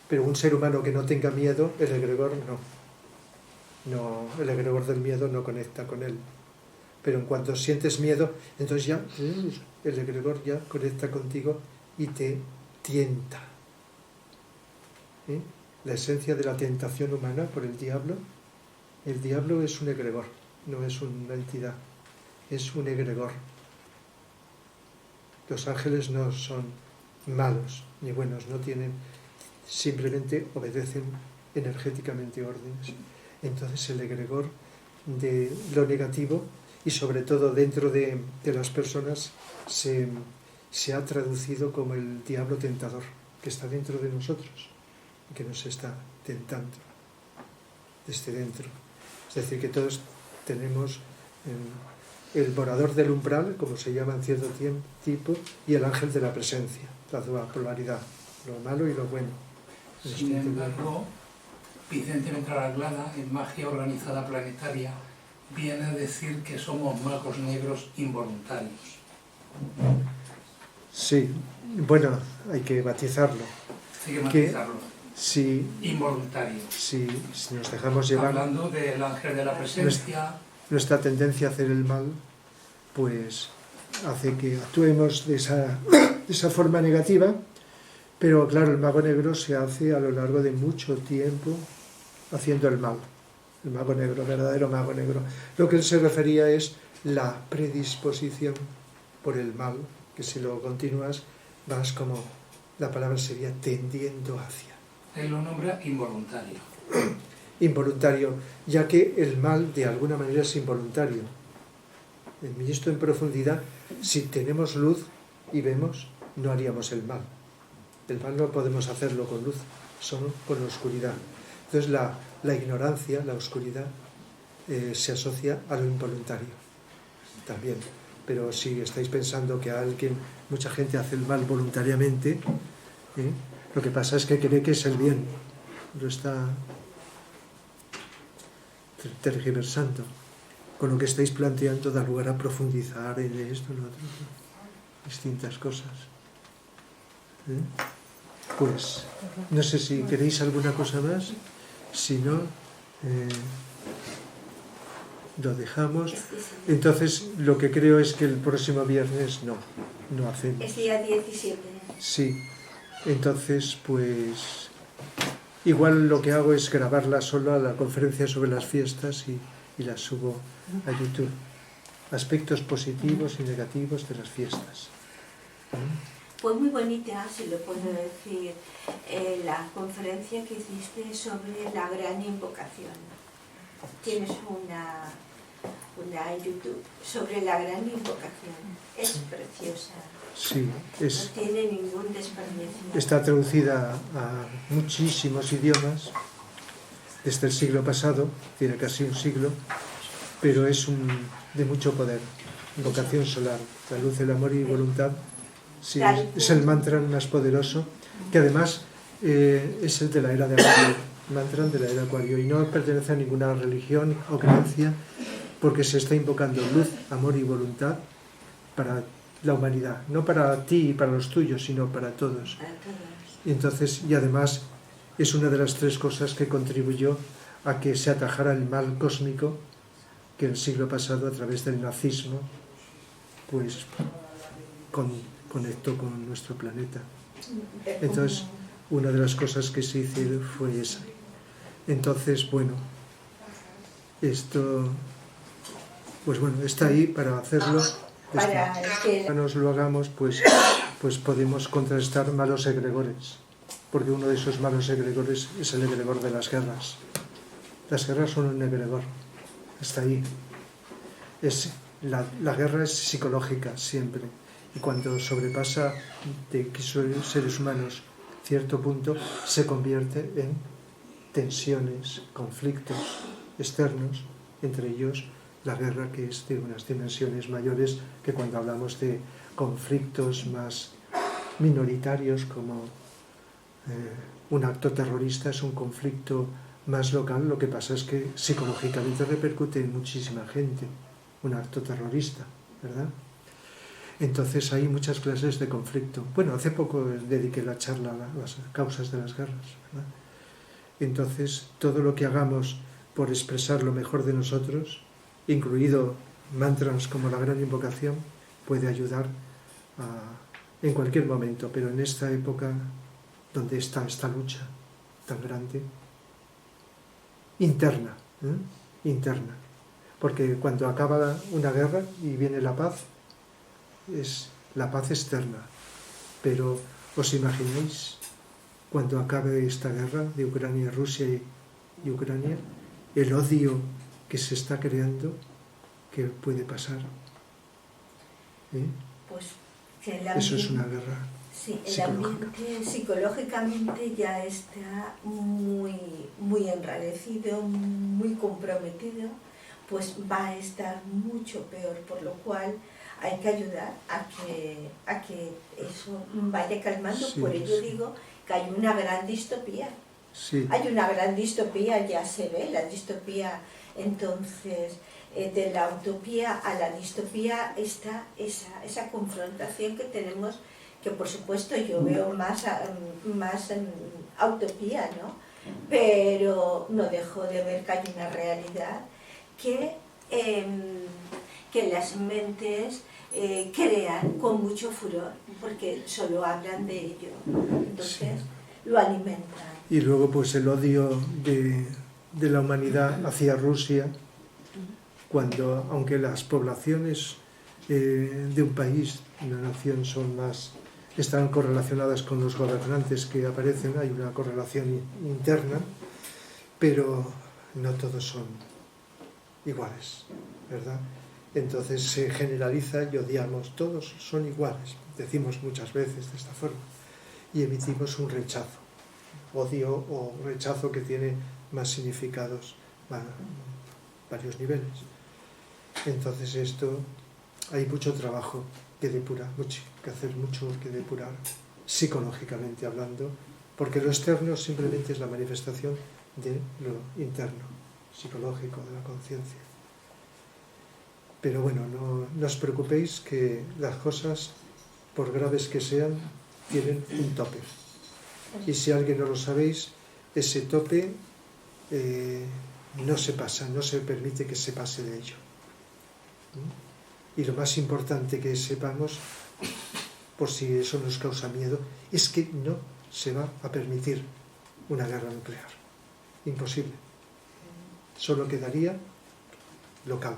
A: Pero un ser humano que no tenga miedo, el egregor no, el egregor del miedo no conecta con él. Pero en cuanto sientes miedo, entonces ya el egregor ya conecta contigo y te tienta. La esencia de la tentación humana por el diablo es un egregor, no es una entidad, es un egregor. Los ángeles no son malos ni buenos, no tienen, simplemente obedecen energéticamente órdenes. Entonces el egregor de lo negativo, y sobre todo dentro de las personas, se ha traducido como el diablo tentador, que está dentro de nosotros, que nos está tentando desde dentro. Es decir, que todos tenemos el morador del umbral, como se llama en cierto tipo, y el ángel de la presencia, la polaridad, lo malo y lo bueno.
D: Sin embargo, Vicente Ventralaglada, en Magia Organizada Planetaria, viene a decir que somos magos negros involuntarios.
A: Sí, bueno, hay que matizarlo.
D: Hay que matizarlo.
A: Sí,
D: involuntario.
A: Sí, si nos dejamos llevar...
D: Hablando del ángel de la presencia...
A: Nuestra tendencia a hacer el mal, pues hace que actuemos de esa forma negativa, pero claro, el mago negro se hace a lo largo de mucho tiempo haciendo el mal. El mago negro, verdadero mago negro. Lo que él se refería es la predisposición por el mal, que si lo continúas vas como, la palabra sería tendiendo hacia.
D: Él lo nombra involuntario.
A: Involuntario, ya que el mal de alguna manera es involuntario. En esto en profundidad, si tenemos luz y vemos, no haríamos el mal. El mal no podemos hacerlo con luz, solo con la oscuridad. Entonces la ignorancia, la oscuridad, se asocia a lo involuntario también. Pero si estáis pensando que mucha gente hace el mal voluntariamente, lo que pasa es que cree que es el bien, lo está tergiversando. Con lo que estáis planteando da lugar a profundizar en esto, en lo otro, distintas cosas. Pues, no sé si queréis alguna cosa más, si no, lo dejamos. Entonces, lo que creo es que el próximo viernes no hacemos.
B: Es día 17.
A: Sí, entonces, pues, igual lo que hago es grabarla solo a la conferencia sobre las fiestas y la subo a YouTube. Aspectos positivos y negativos de las fiestas.
B: Fue muy bonita, si lo puedo decir, la conferencia que hiciste sobre la gran invocación. Tienes una en YouTube sobre la gran invocación. Es preciosa.
A: Sí,
B: no tiene ningún desperdicio.
A: Está traducida a muchísimos idiomas desde el siglo pasado, tiene casi un siglo, pero es de mucho poder. Invocación solar, la luz, el amor y voluntad. Sí, es el mantra más poderoso, que además es el de la era de Acuario, mantra de la era de Acuario, y no pertenece a ninguna religión o creencia, porque se está invocando luz, amor y voluntad para la humanidad, no para ti y para los tuyos, sino para todos. Y entonces, y además es una de las tres cosas que contribuyó a que se atajara el mal cósmico que el siglo pasado, a través del nazismo, pues conectó con nuestro planeta. Entonces, una de las cosas que se hizo fue esa. Entonces, bueno, esto, pues bueno, está ahí para hacerlo.
B: Para que
A: nos lo hagamos, pues podemos contrastar malos egregores, porque uno de esos malos egregores es el egregor de las guerras. Las guerras son un egregor. está ahí. La guerra es psicológica siempre, y cuando sobrepasa de seres humanos cierto punto, se convierte en tensiones, conflictos externos, entre ellos la guerra, que es de unas dimensiones mayores que cuando hablamos de conflictos más minoritarios, como un acto terrorista es un conflicto más local. Lo que pasa es que psicológicamente repercute en muchísima gente, un acto terrorista, ¿verdad? Entonces hay muchas clases de conflicto. Bueno, hace poco dediqué la charla a las causas de las guerras, ¿verdad? Entonces, todo lo que hagamos por expresar lo mejor de nosotros, incluido mantras como la gran invocación, puede ayudar en cualquier momento, pero en esta época donde está esta lucha tan grande, interna, interna. Porque cuando acaba una guerra y viene la paz, es la paz externa. Pero ¿os imagináis cuando acabe esta guerra de Ucrania, Rusia y Ucrania, el odio que se está creando, que puede pasar?
B: Pues
A: eso es una guerra.
B: Sí, el ambiente psicológicamente ya está muy enrarecido, muy comprometido, pues va a estar mucho peor, por lo cual hay que ayudar a que eso vaya calmando. Sí, por ello digo que hay una gran distopía.
A: Sí.
B: Hay una gran distopía, ya se ve la distopía. Entonces, de la utopía a la distopía está esa confrontación que tenemos, que por supuesto yo veo más utopía, ¿no? Pero no dejo de ver que hay una realidad que las mentes crean con mucho furor, porque solo hablan de ello, entonces sí, lo alimentan.
A: Y luego pues el odio de la humanidad hacia Rusia, cuando, aunque las poblaciones de un país, una nación, están correlacionadas con los gobernantes que aparecen, hay una correlación interna, pero no todos son iguales, ¿verdad? Entonces se generaliza y odiamos, todos son iguales, decimos muchas veces de esta forma, y emitimos un rechazo, odio o rechazo que tiene más significados, varios niveles. Entonces esto, hay mucho trabajo que depurar, que hacer mucho que depurar, psicológicamente hablando, porque lo externo simplemente es la manifestación de lo interno, psicológico, de la conciencia. Pero bueno, no os preocupéis, que las cosas, por graves que sean, tienen un tope. Y si alguien no lo sabéis, ese tope no se pasa, no se permite que se pase de ello. Y lo más importante que sepamos, por si eso nos causa miedo, es que no se va a permitir una guerra nuclear. Imposible. Solo quedaría local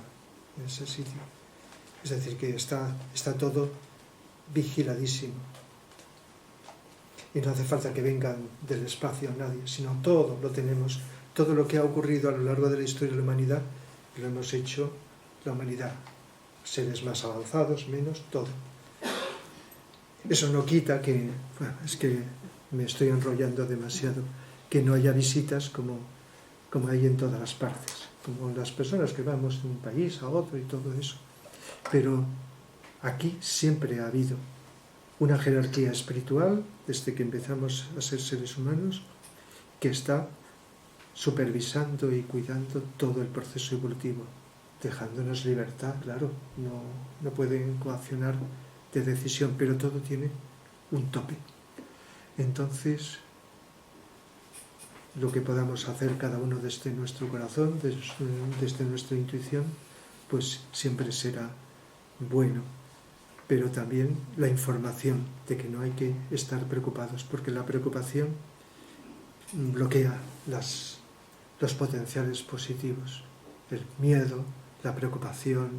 A: en ese sitio. Es decir, que está todo vigiladísimo. Y no hace falta que vengan del espacio nadie, sino todo lo tenemos. Todo lo que ha ocurrido a lo largo de la historia de la humanidad, lo hemos hecho la humanidad. Seres más avanzados, menos, todo. Eso no quita que, bueno, es que me estoy enrollando demasiado, que no haya visitas como hay en todas las partes, como las personas que vamos de un país a otro y todo eso. Pero aquí siempre ha habido una jerarquía espiritual, desde que empezamos a ser seres humanos, que está supervisando y cuidando todo el proceso evolutivo, dejándonos libertad, claro, no pueden coaccionar de decisión, pero todo tiene un tope. Entonces, lo que podamos hacer cada uno desde nuestro corazón, desde nuestra intuición, pues siempre será bueno. Pero también la información de que no hay que estar preocupados, porque la preocupación bloquea los potenciales positivos. El miedo, la preocupación,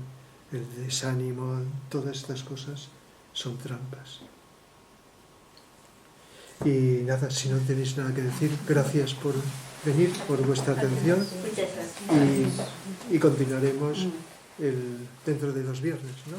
A: el desánimo, todas estas cosas son trampas. Y nada, si no tenéis nada que decir, gracias por venir, por vuestra atención y continuaremos dentro de 2 viernes, ¿no?